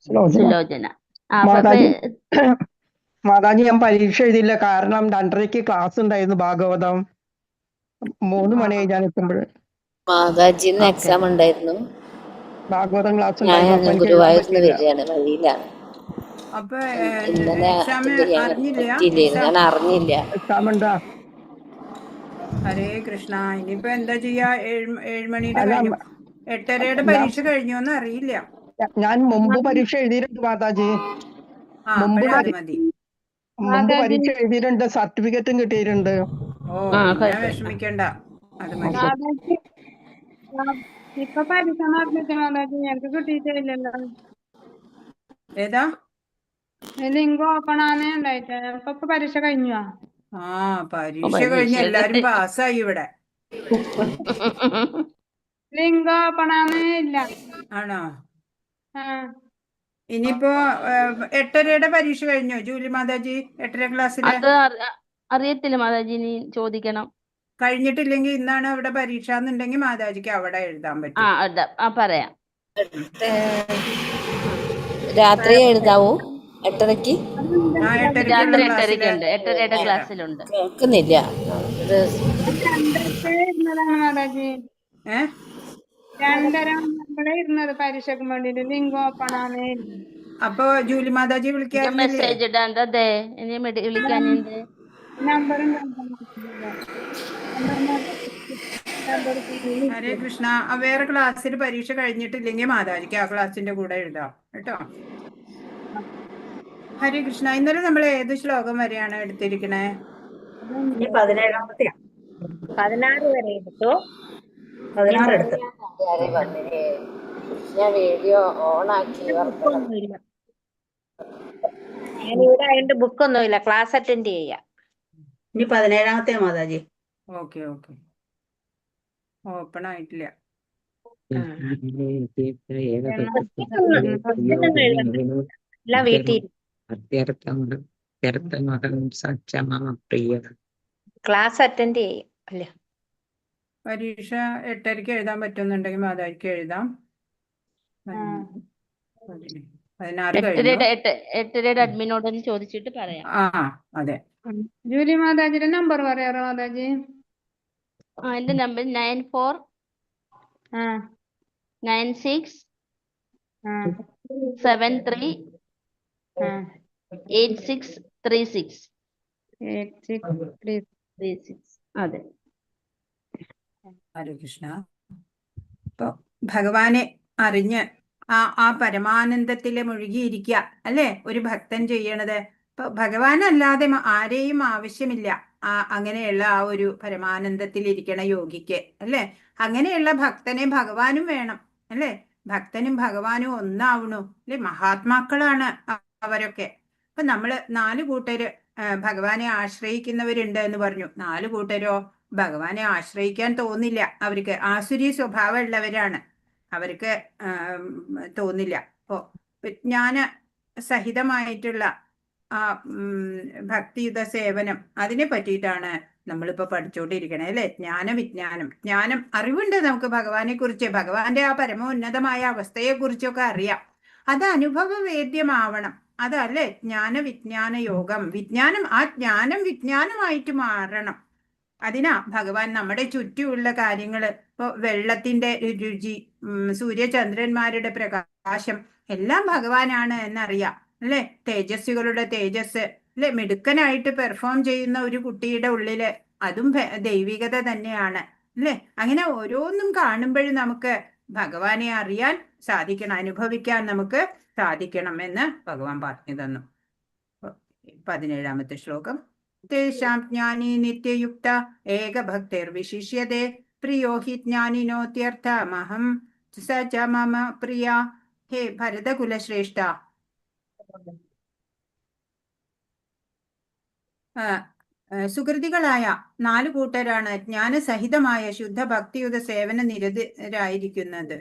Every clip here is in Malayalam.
സുലോചന. സുലോചന. മാതാജി മാതാജി ഞാൻ പരീക്ഷ എഴുതിയില്ല, കാരണം 2:30 ക്ലാസ് ഉണ്ടായിരുന്നു ഭാഗവതം. 3 മണി ഞാൻ എത്തുമ്പോൾ മാതാജിന്ന് എക്സാം ഉണ്ടായിരുന്നു. ഭാഗവതം ക്ലാസ് ഞാൻ ഉണ്ടായിരുന്നു, അപ്പൊ എനിക്ക് എഴുതാൻ ഗുരുവായൂരിന്ന് പറ്റിയില്ല. വരികയാണ്, വഴിയിലാണ്. അപ്പൊ ഇന്നലെ എക്സാം അറ്റൻഡ് ചെയ്യാൻ പറ്റിയില്ലായിരുന്നു, ഞാൻ അറിഞ്ഞില്ല. എക്സാം ഉണ്ടാ? ഹരേ കൃഷ്ണ. ഇനിയിപ്പോ എന്താ ചെയ്യാ? 7 മണിയുടെ അല്ല, കഴിഞ്ഞു. 8:30 പരീക്ഷ കഴിഞ്ഞോന്ന് അറിയില്ല. ഞാൻ മുമ്പ് പരീക്ഷ എഴുതിയിട്ടുണ്ട് മാതാജി. മുമ്പ് അപ്പോഴത് മതി. പരീക്ഷ എഴുതിയിട്ടുണ്ട്, സർട്ടിഫിക്കറ്റും കിട്ടിയിട്ടുണ്ട്. പിന്നെ വിഷമിക്കണ്ട, അത് മതി. ഇപ്പൊ പരീക്ഷ നടന്നിട്ട് മാതാജി ഞങ്ങൾക്ക് കിട്ടിയിട്ടില്ലല്ലോ. ഏതാ ലിങ്ക് ഓപ്പൺ ആണേ ഉണ്ടായിട്ട് ഇപ്പൊ പരീക്ഷ കഴിഞ്ഞു. പരീക്ഷ കഴിഞ്ഞ എല്ലാരും പാസ്സായി ഇവിടെ. ലിങ്ക് ഓപ്പൺ ആണേ ഇല്ല. ആണോ? ഇനിയിപ്പോ 8:30 പരീക്ഷ കഴിഞ്ഞോ ജൂലി മാതാജി? 8:30 ക്ലാസ്സില് അറിയത്തില്ല മാതാജി, നീ ചോദിക്കണം. കഴിഞ്ഞിട്ടില്ലെങ്കിൽ ഇന്നാണ് അവിടെ പരീക്ഷ എന്നുണ്ടെങ്കിൽ മാതാജിക്ക് അവിടെ എഴുതാൻ പറ്റും. പറയാം. രാത്രി എഴുതാവൂ 8:30ക്ക്? 8:30 ക്ലാസ്സിലുണ്ട്. കേൾക്കുന്നില്ല. മാതാജി 2:30 ഇരുന്നത് പരീക്ഷക്ക് വേണ്ടിട്ട്. ലിങ്ക് ഓപ്പൺ ആണേ. അപ്പൊ ജൂലി മാതാജി വിളിക്കാൻ മെസ്സേജ് ഇടാണ്ടേ, ഇനി വിളിക്കാനുണ്ട്. ഹരേ കൃഷ്ണ. വേറെ ക്ലാസ്സിൽ പരീക്ഷ കഴിഞ്ഞിട്ടില്ലെങ്കിൽ മാതാജിക്ക് ആ ക്ലാസ്സിന്റെ കൂടെ എഴുതാം കേട്ടോ. ഹരേ കൃഷ്ണ. ഇന്നലെ നമ്മൾ ഏത് ശ്ലോകം വരെയാണ് എടുത്തിരിക്കണേ? 16 വരെ എടുത്തു. 16 എടുത്തു. ഞാൻ വീഡിയോ ഓൺ ആക്കി. ഞാനിവിടെ അതിന്റെ ബുക്കൊന്നുമില്ല, ക്ലാസ് അറ്റൻഡ് ചെയ്യാം. ഇനി 17-ാമത്തെ മാതാജി. ഓക്കെ ഓപ്പൺ ആയിട്ടില്ല. എല്ലാം വീട്ടിൽ ക്ലാസ് അറ്റൻഡ് ചെയ്യും അല്ലേ? പരീക്ഷ 8:30 എഴുതാൻ പറ്റുന്നുണ്ടെങ്കിൽ മാതാജിക്ക് എഴുതാം. 8:30 അഡ്മിനോട് ചോദിച്ചിട്ട് പറയാം. അതെ. ജൂലി മാതാജിയുടെ നമ്പർ പറയാറോ മാതാജി? എന്റെ നമ്പർ 9496736636. അതെ. ഹരേ കൃഷ്ണ. ഇപ്പൊ ഭഗവാനെ അറിഞ്ഞ് ആ പരമാനന്ദത്തില് മുഴുകിയിരിക്കുക അല്ലേ ഒരു ഭക്തൻ ചെയ്യണത്. ഇപ്പൊ ഭഗവാനല്ലാതെ ആരെയും ആവശ്യമില്ല. അങ്ങനെയുള്ള ആ ഒരു പരമാനന്ദത്തിലിരിക്കണ യോഗിക്ക് അല്ലേ. അങ്ങനെയുള്ള ഭക്തനെ ഭഗവാനും വേണം അല്ലേ. ഭക്തനും ഭഗവാനും ഒന്നാവണു അല്ലെ. മഹാത്മാക്കളാണ് അവരൊക്കെ. അപ്പൊ നമ്മള് 4 കൂട്ടര് ഭഗവാനെ ആശ്രയിക്കുന്നവരുണ്ട് എന്ന് പറഞ്ഞു. 4 കൂട്ടരോ ഭഗവാനെ ആശ്രയിക്കാൻ തോന്നില്ല. അവർക്ക് ആസുരി സ്വഭാവം ഉള്ളവരാണ്. അവർക്ക് തോന്നില്ല. അപ്പോ വിജ്ഞാന സഹിതമായിട്ടുള്ള ആ ഭക്തിയുത സേവനം, അതിനെ പറ്റിയിട്ടാണ് നമ്മളിപ്പോ പഠിച്ചുകൊണ്ടിരിക്കണേ അല്ലെ. ജ്ഞാനം അറിവുണ്ട് നമുക്ക് ഭഗവാനെ കുറിച്ച്. ഭഗവാന്റെ ആ പരമോന്നതമായ അവസ്ഥയെ കുറിച്ചൊക്കെ അറിയാം. അത് അനുഭവവേദ്യമാവണം. അതല്ലേ വിജ്ഞാന യോഗം. ആ ജ്ഞാനം വിജ്ഞാനമായിട്ട് മാറണം. അതിനാ ഭഗവാൻ നമ്മുടെ ചുറ്റുമുള്ള കാര്യങ്ങള്, ഇപ്പൊ വെള്ളത്തിന്റെ രുചി, സൂര്യചന്ദ്രന്മാരുടെ പ്രകാശം എല്ലാം ഭഗവാനാണ് എന്നറിയാം അല്ലെ. തേജസ്സുകളുടെ തേജസ് അല്ലെ. മിടുക്കനായിട്ട് പെർഫോം ചെയ്യുന്ന ഒരു കുട്ടിയുടെ ഉള്ളില് അതും ദൈവികത തന്നെയാണ് അല്ലെ. അങ്ങനെ ഓരോന്നും കാണുമ്പോഴും നമുക്ക് ഭഗവാനെ അറിയാൻ സാധിക്കണം, അനുഭവിക്കാൻ നമുക്ക് സാധിക്കണം എന്ന് ഭഗവാൻ പറഞ്ഞു തന്നു. 17-ാമത്തെ ശ്ലോകം. തേഷാം ജ്ഞാനി നിത്യയുക്ത ഏകഭക്തിർവിശിഷ്യതേ പ്രിയോ ഹി ജ്ഞാനിനോത്യർത്ഥമഹം സ ച മമ പ്രിയ. ഹേ ഭരതകുലശ്രേഷ്ഠ, സുഹൃതികളായ 4 കൂട്ടരാണ് ജ്ഞാനസഹിതമായ ശുദ്ധ ഭക്തിയുത സേവന നിരതരായിരിക്കുന്നത്.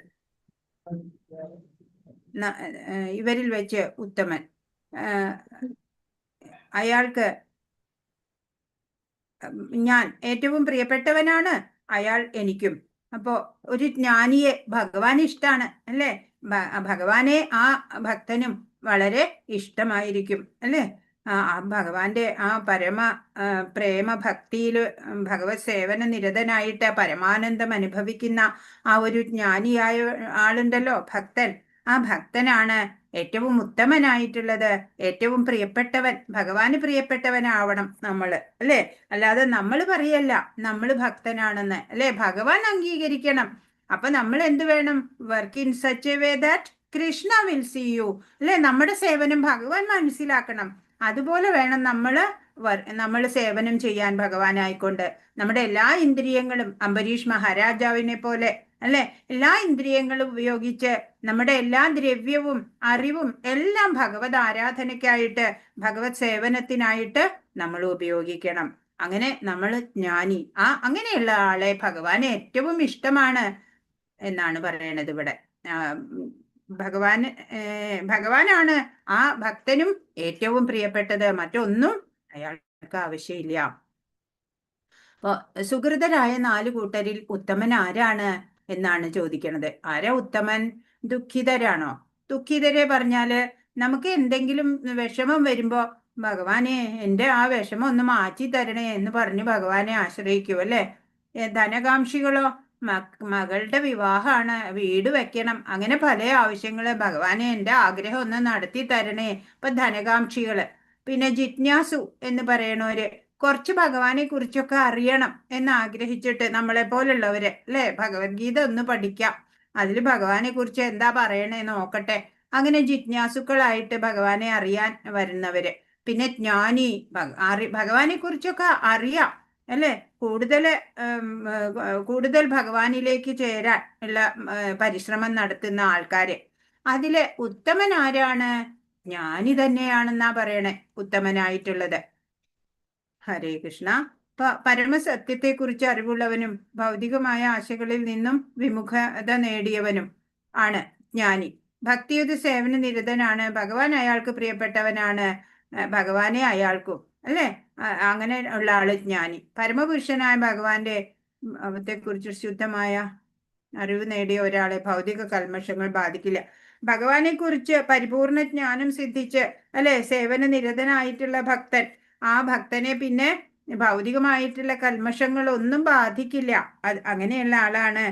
ഇവരിൽ വെച്ച് ഉത്തമൻ അയാൾക്ക് ഞാൻ ഏറ്റവും പ്രിയപ്പെട്ടവനാണ്, അയാൾ എനിക്കും. അപ്പോ ഒരു ജ്ഞാനിയെ ഭഗവാൻ ഇഷ്ടാണ് അല്ലേ. ഭഗവാനെ ആ ഭക്തനും വളരെ ഇഷ്ടമായിരിക്കും അല്ലേ. ആ ഭഗവാന്റെ ആ പരമ പ്രേമ ഭക്തിയില് ഭഗവത് സേവന നിരതനായിട്ട് പരമാനന്ദം അനുഭവിക്കുന്ന ആ ഒരു ജ്ഞാനിയായ ആളുണ്ടല്ലോ ഭക്തൻ, ആ ഭക്തനാണ് ഏറ്റവും ഉത്തമനായിട്ടുള്ളത്, ഏറ്റവും പ്രിയപ്പെട്ടവൻ. ഭഗവാന് പ്രിയപ്പെട്ടവനാവണം നമ്മള് അല്ലേ. അല്ലാതെ നമ്മൾ പറയല്ല നമ്മൾ ഭക്തനാണെന്ന് അല്ലേ, ഭഗവാൻ അംഗീകരിക്കണം. അപ്പൊ നമ്മൾ എന്ത് വേണം? Work in such a way that Krishna will see you അല്ലെ. നമ്മുടെ സേവനം ഭഗവാൻ മനസ്സിലാക്കണം. അതുപോലെ വേണം നമ്മൾ സേവനം ചെയ്യാൻ ഭഗവാനായിക്കൊണ്ട്. നമ്മുടെ എല്ലാ ഇന്ദ്രിയങ്ങളും അംബരീഷ് മഹാരാജാവിനെ പോലെ അല്ലെ, എല്ലാ ഇന്ദ്രിയങ്ങളും ഉപയോഗിച്ച് നമ്മുടെ എല്ലാ ദ്രവ്യവും അറിവും എല്ലാം ഭഗവത് ആരാധനയ്ക്കായിട്ട് ഭഗവത് സേവനത്തിനായിട്ട് നമ്മൾ ഉപയോഗിക്കണം. അങ്ങനെ നമ്മൾ ജ്ഞാനി, അങ്ങനെയുള്ള ആളെ ഭഗവാന് ഏറ്റവും ഇഷ്ടമാണ് എന്നാണ് പറയണത് ഇവിടെ. ഭഗവാനാണ് ആ ഭക്തനും ഏറ്റവും പ്രിയപ്പെട്ടത്, മറ്റൊന്നും അയാൾക്ക് ആവശ്യമില്ല. അപ്പൊ സുഹൃതരായ 4 കൂട്ടരിൽ ഉത്തമൻ ആരാണ് എന്നാണ് ചോദിക്കണത്. ആരാ ഉത്തമൻ? ദുഃഖിതരാണോ? ദുഃഖിതരെ പറഞ്ഞാല് നമുക്ക് എന്തെങ്കിലും വിഷമം വരുമ്പോ ഭഗവാനെ എൻ്റെ ആ വിഷമം ഒന്ന് മാറ്റി തരണേ എന്ന് പറഞ്ഞ് ഭഗവാനെ ആശ്രയിക്കൂ അല്ലെ. ധനകാംക്ഷികളോ മകളുടെ വിവാഹമാണ്, വീട് വെക്കണം, അങ്ങനെ പല ആവശ്യങ്ങള്, ഭഗവാനെ എൻ്റെ ആഗ്രഹം ഒന്ന് നടത്തി തരണേ. ഇപ്പൊ ധനകാംക്ഷികള്. പിന്നെ ജിജ്ഞാസു എന്ന് പറയണവര് കുറച്ച് ഭഗവാനെ കുറിച്ചൊക്കെ അറിയണം എന്ന് ആഗ്രഹിച്ചിട്ട് നമ്മളെ പോലുള്ളവര് അല്ലെ, ഭഗവത്ഗീത ഒന്ന് പഠിക്കാം, അതിൽ ഭഗവാനെ കുറിച്ച് എന്താ പറയണേ നോക്കട്ടെ, അങ്ങനെ ജിജ്ഞാസുക്കളായിട്ട് ഭഗവാനെ അറിയാൻ വരുന്നവര്. പിന്നെ ജ്ഞാനി, ഭഗവാനെ കുറിച്ചൊക്കെ അറിയാം അല്ലെ, കൂടുതൽ ഭഗവാനിലേക്ക് ചേരാൻ ഉള്ള പരിശ്രമം നടത്തുന്ന ആൾക്കാര്. അതില് ഉത്തമൻ ആരാണ്? ജ്ഞാനി തന്നെയാണെന്നാ പറയണേ ഉത്തമനായിട്ടുള്ളത്. ഹരേ കൃഷ്ണ. പരമസത്യത്തെ കുറിച്ച് അറിവുള്ളവനും ഭൗതികമായ ആശകളിൽ നിന്നും വിമുഖത നേടിയവനും ആണ് ജ്ഞാനി. ഭക്തിയുത സേവന നിരതനാണ്, ഭഗവാൻ അയാൾക്ക് പ്രിയപ്പെട്ടവനാണ്, ഭഗവാനെ അയാൾക്കും അല്ലെ, അങ്ങനെ ഉള്ള ആള് ജ്ഞാനി. പരമപുരുഷനായ ഭഗവാന്റെ കുറിച്ച് ശുദ്ധമായ അറിവ് നേടിയ ഒരാളെ ഭൗതിക കൽമഷങ്ങൾ ബാധിക്കില്ല. ഭഗവാനെ കുറിച്ച് പരിപൂർണ ജ്ഞാനം സിദ്ധിച്ച് അല്ലെ സേവന നിരതനായിട്ടുള്ള ഭക്തൻ, ആ ഭക്തനെ പിന്നെ ഭൗതികമായിട്ടുള്ള കൽമഷങ്ങളൊന്നും ബാധിക്കില്ല. അങ്ങനെയുള്ള ആളാണ്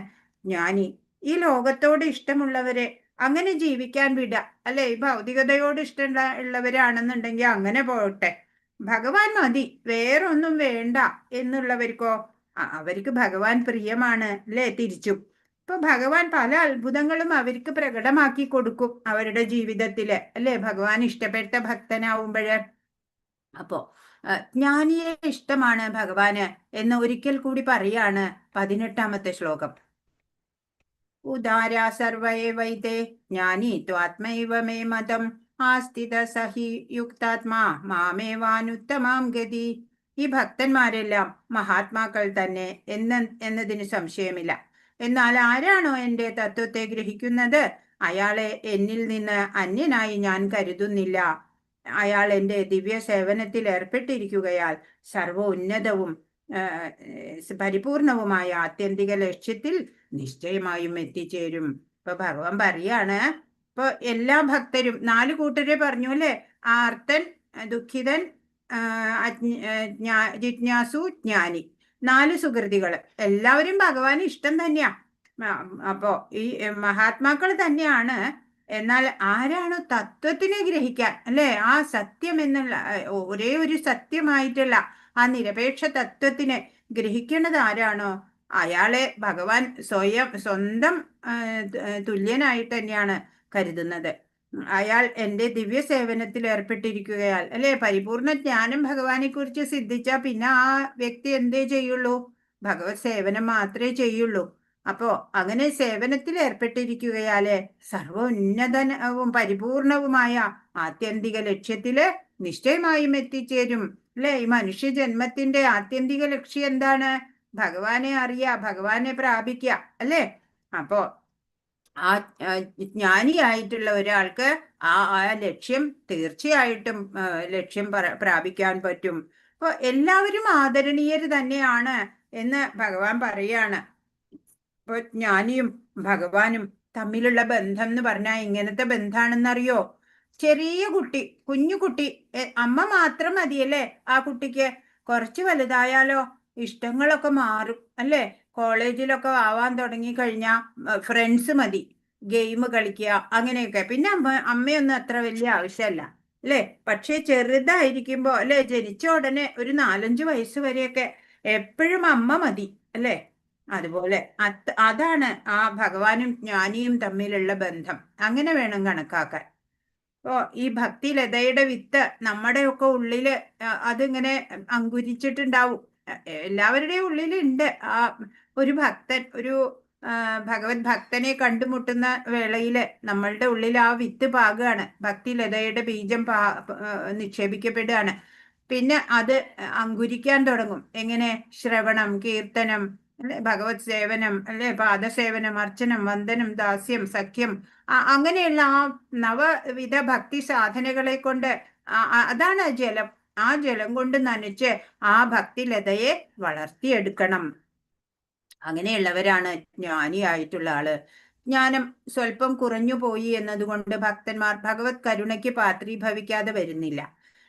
ജ്ഞാനി. ഈ ലോകത്തോട് ഇഷ്ടമുള്ളവരെ അങ്ങനെ ജീവിക്കാൻ വിടുക അല്ലെ. ഈ ഭൗതികതയോട് ഇഷ്ടമുള്ളവരാണെന്നുണ്ടെങ്കിൽ അങ്ങനെ പോട്ടെ, ഭഗവാൻ മതി, വേറൊന്നും വേണ്ട എന്നുള്ളവർക്കോ അവർക്ക് ഭഗവാൻ പ്രിയമാണ് അല്ലെ. തിരിച്ചും ഇപ്പൊ ഭഗവാൻ പല അത്ഭുതങ്ങളും അവർക്ക് പ്രകടമാക്കി കൊടുക്കും അവരുടെ ജീവിതത്തില് അല്ലെ, ഭഗവാൻ ഇഷ്ടപ്പെട്ട ഭക്തനാവുമ്പോഴ്. അപ്പോ ജ്ഞാനിയെ ഇഷ്ടമാണ് ഭഗവാന് എന്ന് ഒരിക്കൽ കൂടി പറയാണ് 18ാമത്തെ ശ്ലോകം. ഉദാരാ സർവേ വൈതേ ജ്ഞാനി ത്വാത്മൈവ മേ മതം ആസ്ഥിത സഹി യുക്താത്മാ മാമേവാനുത്തമാം ഗതി. ഈ ഭക്തന്മാരെല്ലാം മഹാത്മാക്കൾ തന്നെ എന്നതിന് സംശയമില്ല. എന്നാൽ ആരാണോ എൻ്റെ തത്വത്തെ ഗ്രഹിക്കുന്നത് അയാളെ എന്നിൽ നിന്ന് അന്യനായി ഞാൻ കരുതുന്നില്ല. അയാൾ എൻ്റെ ദിവ്യ സേവനത്തിൽ ഏർപ്പെട്ടിരിക്കുകയാൽ സർവ ഉന്നതവും പരിപൂർണവുമായ ആത്യന്തിക ലക്ഷ്യത്തിൽ നിശ്ചയമായും എത്തിച്ചേരും. ഇപ്പൊ ഭഗവാൻ പറയാണ്, ഇപ്പൊ എല്ലാ ഭക്തരും 4 കൂട്ടരെ പറഞ്ഞു അല്ലെ, ആർത്തൻ, ദുഃഖിതൻ, ജിജ്ഞാസു, ജ്ഞാനി, 4 സുകൃതികള്. എല്ലാവരും ഭഗവാന് ഇഷ്ടം തന്നെയാ. അപ്പോ ഈ മഹാത്മാക്കൾ തന്നെയാണ്. എന്നാൽ ആരാണോ തത്വത്തിനെ ഗ്രഹിക്കാൻ അല്ലെ, ആ സത്യം എന്നുള്ള ഒരേ ഒരു സത്യമായിട്ടുള്ള ആ നിരപേക്ഷ തത്വത്തിനെ ഗ്രഹിക്കുന്നത് ആരാണോ അയാളെ ഭഗവാൻ സ്വന്തം തുല്യനായിട്ട് തന്നെയാണ് കരുതുന്നത്. അയാൾ എൻ്റെ ദിവ്യ സേവനത്തിൽ ഏർപ്പെട്ടിരിക്കുകയാൽ അല്ലെ, പരിപൂർണ ജ്ഞാനം ഭഗവാനെ കുറിച്ച് സിദ്ധിച്ചാൽ പിന്നെ ആ വ്യക്തി എന്തേ ചെയ്യുള്ളൂ? ഭഗവത് സേവനം മാത്രമേ ചെയ്യുള്ളൂ. അപ്പോ അങ്ങനെ സേവനത്തിൽ ഏർപ്പെട്ടിരിക്കുകയാല് സർവ ഉന്നതവും പരിപൂർണവുമായ ആത്യന്തിക ലക്ഷ്യത്തില് നിശ്ചയമായും എത്തിച്ചേരും അല്ലെ. ഈ മനുഷ്യ ജന്മത്തിന്റെ ആത്യന്തിക ലക്ഷ്യം എന്താണ്? ഭഗവാനെ അറിയുക, ഭഗവാനെ പ്രാപിക്കുക അല്ലെ. അപ്പോ ആ ജ്ഞാനിയായിട്ടുള്ള ഒരാൾക്ക് ആ ലക്ഷ്യം തീർച്ചയായിട്ടും ലക്ഷ്യം പ്രാപിക്കാൻ പറ്റും. അപ്പൊ എല്ലാവരും ആദരണീയര് തന്നെയാണ് എന്ന് ഭഗവാൻ പറയാണ്. ഇപ്പൊ ജ്ഞാനിയും ഭഗവാനും തമ്മിലുള്ള ബന്ധം എന്ന് പറഞ്ഞാൽ എങ്ങനത്തെ ബന്ധാണെന്നറിയോ? ചെറിയ കുട്ടി, കുഞ്ഞു കുട്ടി, അമ്മ മാത്രം മതിയല്ലേ ആ കുട്ടിക്ക്? കുറച്ച് വലുതായാലോ ഇഷ്ടങ്ങളൊക്കെ മാറും അല്ലേ? കോളേജിലൊക്കെ ആവാൻ തുടങ്ങി കഴിഞ്ഞാൽ ഫ്രണ്ട്സ് മതി, ഗെയിം കളിക്കുക അങ്ങനെയൊക്കെ. പിന്നെ അമ്മയൊന്നും അത്ര വലിയ ആവശ്യമല്ല അല്ലേ? പക്ഷേ ചെറുതായിരിക്കുമ്പോ അല്ലെ, ജനിച്ച ഉടനെ ഒരു 4-5 വയസ്സ് വരെയൊക്കെ എപ്പോഴും അമ്മ മതി അല്ലേ? അതുപോലെ അതാണ് ആ ഭഗവാനും ജ്ഞാനിയും തമ്മിലുള്ള ബന്ധം. അങ്ങനെ വേണം കണക്കാക്കാൻ. ഇപ്പോ ഈ ഭക്തിലതയുടെ വിത്ത് നമ്മുടെയൊക്കെ ഉള്ളില് അതിങ്ങനെ അങ്കുരിച്ചിട്ടുണ്ടാവും. എല്ലാവരുടെയും ഉള്ളിലുണ്ട് ആ ഒരു ഭക്തൻ, ഒരു ഭഗവത് ഭക്തനെ കണ്ടുമുട്ടുന്ന വേളയില് നമ്മളുടെ ഉള്ളിൽ ആ വിത്ത് പാകുകയാണ്, ഭക്തിലതയുടെ ബീജം നിക്ഷേപിക്കപ്പെടുകയാണ്. പിന്നെ അത് അങ്കുരിക്കാൻ തുടങ്ങും. എങ്ങനെ? ശ്രവണം, കീർത്തനം അല്ലെ, ഭഗവത് സേവനം അല്ലെ, പാദസേവനം, അർച്ചനം, വന്ദനം, ദാസ്യം, സഖ്യം, അങ്ങനെയുള്ള ആ നവവിധ ഭക്തി സാധനകളെ കൊണ്ട് അതാണ് ജലം. ആ ജലം കൊണ്ട് നനച്ച് ആ ഭക്തിലതയെ വളർത്തിയെടുക്കണം. അങ്ങനെയുള്ളവരാണ് ജ്ഞാനിയായിട്ടുള്ള ആള്. ജ്ഞാനം സ്വല്പം കുറഞ്ഞു പോയി എന്നതുകൊണ്ട് ഭക്തന്മാർ ഭഗവത് കരുണയ്ക്ക് പാത്രീഭവിക്കാതെ വരുന്നില്ല.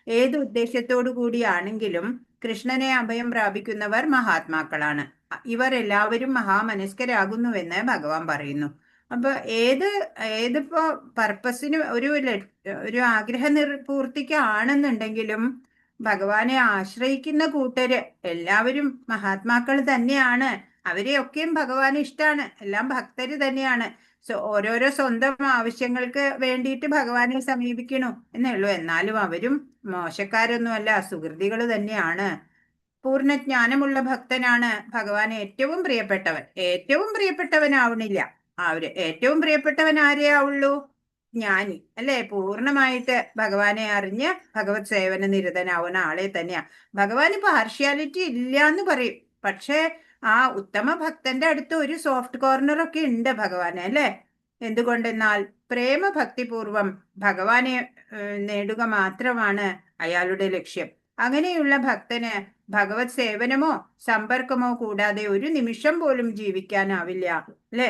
ഏത് ഉദ്ദേശത്തോടു കൂടിയാണെങ്കിലും കൃഷ്ണനെ അഭയം പ്രാപിക്കുന്നവർ മഹാത്മാക്കളാണ്. ഇവർ എല്ലാവരും മഹാമനസ്കരാകുന്നുവെന്ന് ഭഗവാൻ പറയുന്നു. അപ്പൊ ഏതിപ്പോ പർപ്പസിന് ഒരു ആഗ്രഹ പൂർത്തിക്കാണെന്നുണ്ടെങ്കിലും ഭഗവാനെ ആശ്രയിക്കുന്ന കൂട്ടര് എല്ലാവരും മഹാത്മാക്കൾ തന്നെയാണ്. അവരെയൊക്കെയും ഭഗവാന് ഇഷ്ടമാണ്. എല്ലാം ഭക്തര് തന്നെയാണ്. ഓരോരോ സ്വന്തം ആവശ്യങ്ങൾക്ക് വേണ്ടിയിട്ട് ഭഗവാനെ സമീപിക്കണു എന്നുള്ളൂ. എന്നാലും അവരും മോശക്കാരൊന്നുമല്ല, സുഹൃതികൾ തന്നെയാണ്. പൂർണ്ണജ്ഞാനമുള്ള ഭക്തനാണ് ഭഗവാൻ ഏറ്റവും പ്രിയപ്പെട്ടവൻ. ഏറ്റവും പ്രിയപ്പെട്ടവനാവണില്ല. ഏറ്റവും പ്രിയപ്പെട്ടവൻ ആരെയാവുള്ളൂ? ജ്ഞാനി അല്ലെ? പൂർണ്ണമായിട്ട് ഭഗവാനെ അറിഞ്ഞ് ഭഗവത് സേവന നിരതനാവുന്ന ആളെ തന്നെയാ. ഭഗവാന് പാർഷ്യാലിറ്റി ഇല്ല എന്ന് പറയും. പക്ഷേ ആ ഉത്തമ ഭക്തന്റെ അടുത്ത് ഒരു സോഫ്റ്റ് കോർണർ ഒക്കെ ഉണ്ട് ഭഗവാന് അല്ലെ? എന്തുകൊണ്ടെന്നാൽ പ്രേമഭക്തിപൂർവം ഭഗവാനെ നേടുക മാത്രമാണ് അയാളുടെ ലക്ഷ്യം. അങ്ങനെയുള്ള ഭക്തന് ഭഗവത് സേവനമോ സമ്പർക്കമോ കൂടാതെ ഒരു നിമിഷം പോലും ജീവിക്കാനാവില്ല അല്ലെ?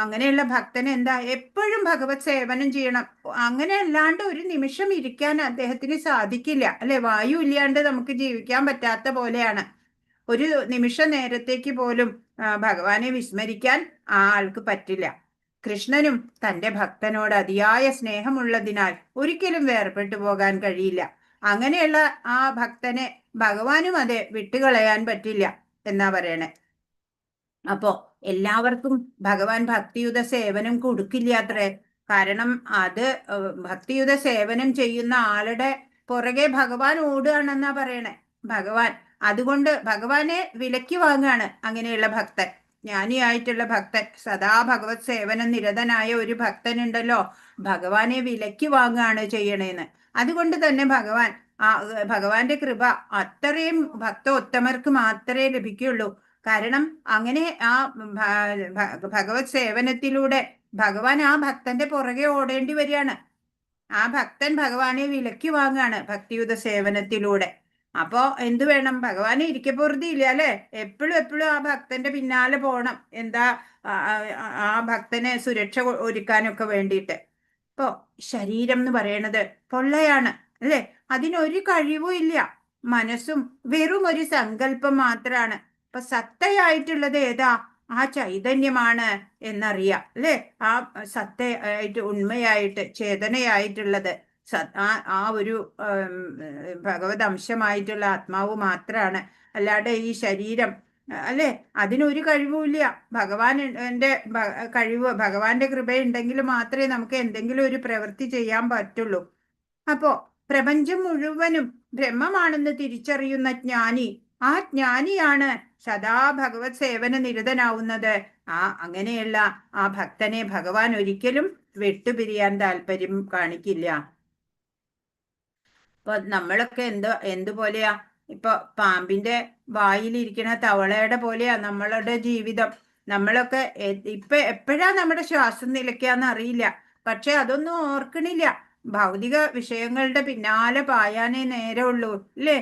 അങ്ങനെയുള്ള ഭക്തന് എന്താ? എപ്പോഴും ഭഗവത് സേവനം ചെയ്യണം. അങ്ങനെ അല്ലാണ്ട് ഒരു നിമിഷം ഇരിക്കാൻ അദ്ദേഹത്തിന് സാധിക്കില്ല അല്ലെ? വായു ഇല്ലാണ്ട് നമുക്ക് ജീവിക്കാൻ പറ്റാത്ത പോലെയാണ്. ഒരു നിമിഷ നേരത്തേക്ക് പോലും ഭഗവാനെ വിസ്മരിക്കാൻ ആ ആൾക്ക് പറ്റില്ല. കൃഷ്ണനും തന്റെ ഭക്തനോട് അതിയായ സ്നേഹമുള്ളതിനാൽ ഒരിക്കലും വേർപെട്ടു പോകാൻ കഴിയില്ല. അങ്ങനെയുള്ള ആ ഭക്തനെ ഭഗവാനും അതെ വിട്ടുകളയാൻ പറ്റില്ല എന്നാ പറയണേ. അപ്പോ എല്ലാവർക്കും ഭഗവാൻ ഭക്തിയുത സേവനം കൊടുക്കില്ലാത്രേ. കാരണം അത് ഭക്തിയുത സേവനം ചെയ്യുന്ന ആളുടെ പുറകെ ഭഗവാൻ ഓടുകയാണെന്നാ പറയണേ. അതുകൊണ്ട് ഭഗവാനെ വിലക്കി വാങ്ങുകയാണ് അങ്ങനെയുള്ള ഭക്തൻ. ജ്ഞാനിയായിട്ടുള്ള ഭക്തൻ, സദാ ഭഗവത് സേവന നിരതനായ ഒരു ഭക്തനുണ്ടല്ലോ, ഭഗവാനെ വിലക്കി വാങ്ങുകയാണ് ചെയ്യണേന്ന്. അതുകൊണ്ട് തന്നെ ഭഗവാന്റെ കൃപ അത്രയും ഭക്തോത്തമർക്ക് മാത്രമേ ലഭിക്കുള്ളൂ. കാരണം അങ്ങനെ ആ ഭഗവത് സേവനത്തിലൂടെ ഭഗവാൻ ആ ഭക്തന്റെ പുറകെ ഓടേണ്ടി വരികയാണ്. ആ ഭക്തൻ ഭഗവാനെ വിലക്കി വാങ്ങുകയാണ് ഭക്തിയുത സേവനത്തിലൂടെ. അപ്പോ എന്തു വേണം? ഭഗവാനെ ഇരിക്കപ്പുറത്തില്ല അല്ലെ? എപ്പോഴും ആ ഭക്തന്റെ പിന്നാലെ പോണം. എന്താ? ആ ഭക്തനെ സുരക്ഷ ഒരുക്കാനൊക്കെ വേണ്ടിയിട്ട്. ഇപ്പോ ശരീരം എന്ന് പറയണത് പൊള്ളയാണ് അല്ലെ? അതിനൊരു കഴിവും ഇല്ല. മനസ്സും വെറും ഒരു സങ്കല്പം മാത്രമാണ്. ഇപ്പൊ സത്തയായിട്ടുള്ളത് ഏതാ? ആ ചൈതന്യമാണ് എന്നറിയാം അല്ലെ? ആ സത്തയായിട്ട്, ഉണ്മയായിട്ട്, ചേതനയായിട്ടുള്ളത് ആ ഒരു ഭഗവത് അംശമായിട്ടുള്ള ആത്മാവ് മാത്രമാണ്. അല്ലാതെ ഈ ശരീരം അല്ലെ, അതിനൊരു കഴിവുമില്ല. ഭഗവാന്റെ കൃപയുണ്ടെങ്കിൽ മാത്രമേ നമുക്ക് എന്തെങ്കിലും ഒരു പ്രവൃത്തി ചെയ്യാൻ പറ്റുള്ളൂ. അപ്പോ പ്രപഞ്ചം മുഴുവനും ബ്രഹ്മമാണെന്ന് തിരിച്ചറിയുന്ന ജ്ഞാനി, ആ ജ്ഞാനിയാണ് സദാ ഭഗവത് സേവന നിരതനാവുന്നത്. അങ്ങനെയുള്ള ആ ഭക്തനെ ഭഗവാൻ ഒരിക്കലും വിട്ടുപിരിയാൻ താല്പര്യം കാണിക്കില്ല. ഇപ്പൊ നമ്മളൊക്കെ എന്തുപോലെയാ? ഇപ്പൊ പാമ്പിന്റെ വായിലിരിക്കുന്ന തവളയുടെ പോലെയാ നമ്മളുടെ ജീവിതം. നമ്മളൊക്കെ എപ്പോഴാ നമ്മുടെ ശ്വാസം നിലയ്ക്കാന്ന് അറിയില്ല. പക്ഷെ അതൊന്നും ഓർക്കണില്ല. ഭൗതിക വിഷയങ്ങളുടെ പിന്നാലെ പായാനേ നേരമുള്ളൂ അല്ലേ?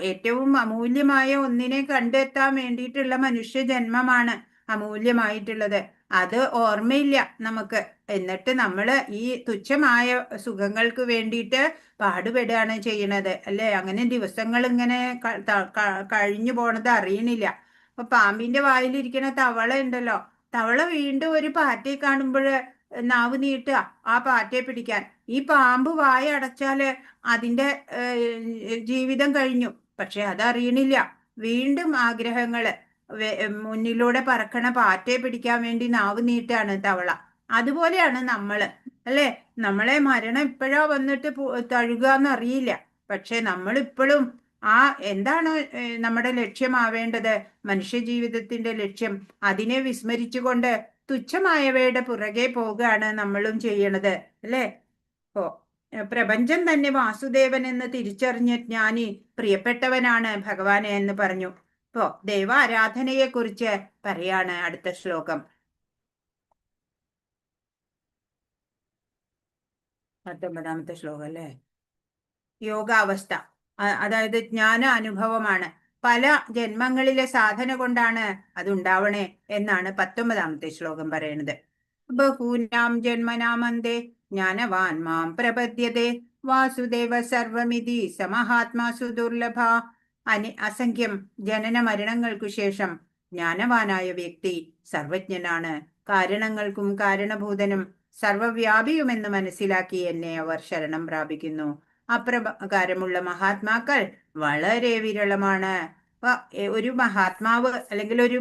ഏറ്റവും അമൂല്യമായ ഒന്നിനെ കണ്ടെത്താൻ വേണ്ടിയിട്ടുള്ള മനുഷ്യ ജന്മമാണ് അമൂല്യമായിട്ടുള്ളത്. അത് ഓർമ്മയില്ല നമുക്ക്. എന്നിട്ട് നമ്മൾ ഈ തുച്ഛമായ സുഖങ്ങൾക്ക് വേണ്ടിയിട്ട് പാടുപെടുകയാണ് ചെയ്യണത് അല്ലേ? അങ്ങനെ ദിവസങ്ങൾ ഇങ്ങനെ കഴിഞ്ഞു പോണത് അറിയണില്ല. അപ്പൊ പാമ്പിന്റെ വായിലിരിക്കണ തവള ഉണ്ടല്ലോ, തവള വീണ്ടും ഒരു പാറ്റയെ കാണുമ്പോൾ നാവ് നീട്ടുക ആ പാറ്റയെ പിടിക്കാൻ. ഈ പാമ്പ് വായ അടച്ചാല് അതിന്റെ ജീവിതം കഴിഞ്ഞു. പക്ഷെ അതറിയണില്ല. വീണ്ടും ആഗ്രഹങ്ങള് മുന്നിലൂടെ പറക്കണ പാറ്റയെ പിടിക്കാൻ വേണ്ടി നാവ് നീട്ടാണ് തവള. അതുപോലെയാണ് നമ്മള് അല്ലെ? നമ്മളെ മരണം ഇപ്പോഴാ വന്നിട്ട് തഴുകാന്ന് അറിയില്ല. പക്ഷെ നമ്മൾ ഇപ്പോഴും എന്താണ് നമ്മുടെ ലക്ഷ്യമാവേണ്ടത്? മനുഷ്യ ജീവിതത്തിന്റെ ലക്ഷ്യം. അതിനെ വിസ്മരിച്ചുകൊണ്ട് തുച്ഛമായവയുടെ പുറകെ പോകുകയാണ് നമ്മളും ചെയ്യണത് അല്ലേ? ഓ, പ്രപഞ്ചം തന്നെ വാസുദേവൻ എന്ന് തിരിച്ചറിഞ്ഞ ജ്ഞാനി പ്രിയപ്പെട്ടവനാണ് ഭഗവാനെ എന്ന് പറഞ്ഞു. ഇപ്പോ ദൈവാരാധനയെ കുറിച്ച് പറയാണ് അടുത്ത ശ്ലോകം. 19ാമത്തെ ശ്ലോകം അല്ലേ? യോഗാവസ്ഥ, അതായത് ജ്ഞാന അനുഭവമാണ്. പല ജന്മങ്ങളിലെ സാധന കൊണ്ടാണ് അതുണ്ടാവണേ എന്നാണ് 19ാമത്തെ ശ്ലോകം പറയുന്നത്. ബഹൂനാം ജന്മനാമന്തേ ജ്ഞാനവാൻ മാം പ്രപദ്യതേ വാസുദേവ സർവമിതി സമഹാത്മാസു ദുർലഭ. അസംഖ്യം ജനന മരണങ്ങൾക്കു ശേഷം ജ്ഞാനവാനായ വ്യക്തി സർവജ്ഞനാണ്. കാരണങ്ങൾക്കും കാരണഭൂതനും സർവവ്യാപിയുമെന്ന് മനസ്സിലാക്കി എന്നെ അവർ ശരണം പ്രാപിക്കുന്നു. അപ്രകാരമുള്ള മഹാത്മാക്കൾ വളരെ വിരളമാണ്. ഒരു മഹാത്മാവ് അല്ലെങ്കിൽ ഒരു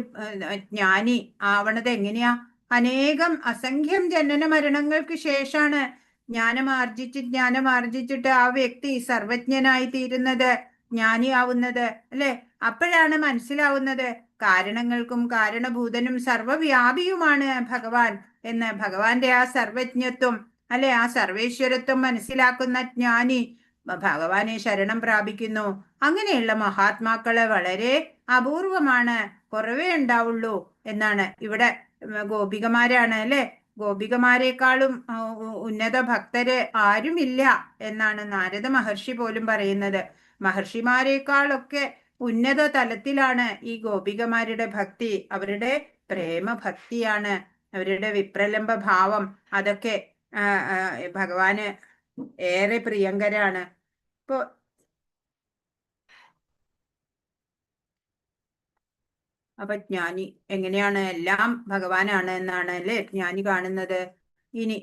ജ്ഞാനി ആവണത് എങ്ങനെയാ? അസംഖ്യം ജനന മരണങ്ങൾക്ക് ശേഷമാണ് ജ്ഞാനമാർജിച്ചിട്ട് ആ വ്യക്തി സർവജ്ഞനായി തീരുന്നത്, ജ്ഞാനിയാവുന്നത് അല്ലെ? അപ്പോഴാണ് മനസ്സിലാവുന്നത് കാരണങ്ങൾക്കും കാരണഭൂതനും സർവവ്യാപിയുമാണ് ഭഗവാൻ എന്ന്. ഭഗവാന്റെ ആ സർവജ്ഞത്വം അല്ലെ, ആ സർവേശ്വരത്വം മനസ്സിലാക്കുന്ന ജ്ഞാനി ഭഗവാനെ ശരണം പ്രാപിക്കുന്നു. അങ്ങനെയുള്ള മഹാത്മാക്കള് വളരെ അപൂർവമാണ്, കുറവേ ഉണ്ടാവുള്ളൂ എന്നാണ്. ഇവിടെ ഗോപികമാരാണ് അല്ലെ, ഗോപികമാരെക്കാളും ഉന്നത ഭക്തര് ആരുമില്ല എന്നാണ് നാരദ മഹർഷി പോലും പറയുന്നത്. മഹർഷിമാരെക്കാളൊക്കെ ഉന്നത തലത്തിലാണ് ഈ ഗോപികമാരുടെ ഭക്തി. അവരുടെ പ്രേമഭക്തിയാണ്, അവരുടെ വിപ്രലംബ ഭാവം, അതൊക്കെ ഭഗവാന് ഏറെ പ്രിയങ്കരാണ്. ഇപ്പോ അപ്പൊ ജ്ഞാനി എങ്ങനെയാണ്? എല്ലാം ഭഗവാനാണ് എന്നാണ് അല്ലെ ജ്ഞാനി കാണുന്നത്. ഇനി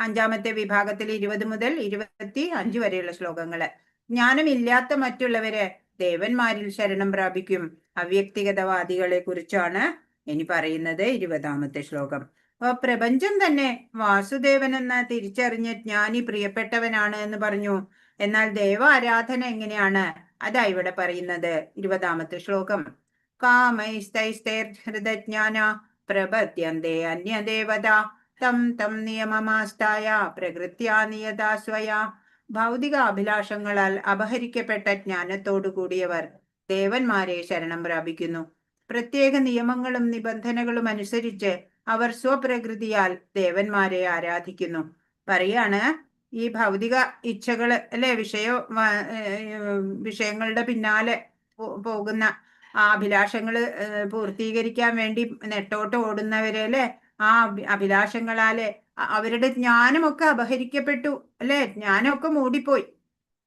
5ാമത്തെ വിഭാഗത്തിൽ 20 മുതൽ 25 വരെയുള്ള ശ്ലോകങ്ങള്. ജ്ഞാനമില്ലാത്ത മറ്റുള്ളവര് ദേവന്മാരിൽ ശരണം പ്രാപിക്കും. അവ്യക്തിഗതവാദികളെ കുറിച്ചാണ് ഇനി പറയുന്നത് 20ാമത്തെ ശ്ലോകം. അപ്പൊ പ്രപഞ്ചം തന്നെ വാസുദേവൻ എന്ന തിരിച്ചറിഞ്ഞ ജ്ഞാനി പ്രിയപ്പെട്ടവനാണ് എന്ന് പറഞ്ഞു. എന്നാൽ ദേവാരാധന എങ്ങനെയാണ്? അതാ ഇവിടെ പറയുന്നത് 20ാമത്തെ ശ്ലോകം. കാമൈസ്തൈസ്തൈർഹൃതജ്ഞാന പ്രപദ്യന്തേ അന്യദേവത തം തം നിയമമാസ്തായ പ്രകൃത്യാ നിയതാ സ്വയാ. ഭൗതിക അഭിലാഷങ്ങളാൽ അപഹരിക്കപ്പെട്ട ജ്ഞാനത്തോടു കൂടിയവർ ദേവന്മാരെ ശരണം പ്രാപിക്കുന്നു. പ്രത്യേക നിയമങ്ങളും നിബന്ധനകളും അനുസരിച്ച് അവർ സ്വപ്രകൃതിയാൽ ദേവന്മാരെ ആരാധിക്കുന്നു. പറയാണ് ഈ ഭൗതിക ഇച്ഛകള് അല്ലെ, വിഷയങ്ങളുടെ പിന്നാലെ പോകുന്ന ആ അഭിലാഷങ്ങള് പൂർത്തീകരിക്കാൻ വേണ്ടി നെട്ടോട്ട് ഓടുന്നവരെ അല്ലെ, ആ അഭിലാഷങ്ങളാല് അവരുടെ ജ്ഞാനമൊക്കെ അപഹരിക്കപ്പെട്ടു അല്ലെ, ജ്ഞാനമൊക്കെ മൂടിപ്പോയി.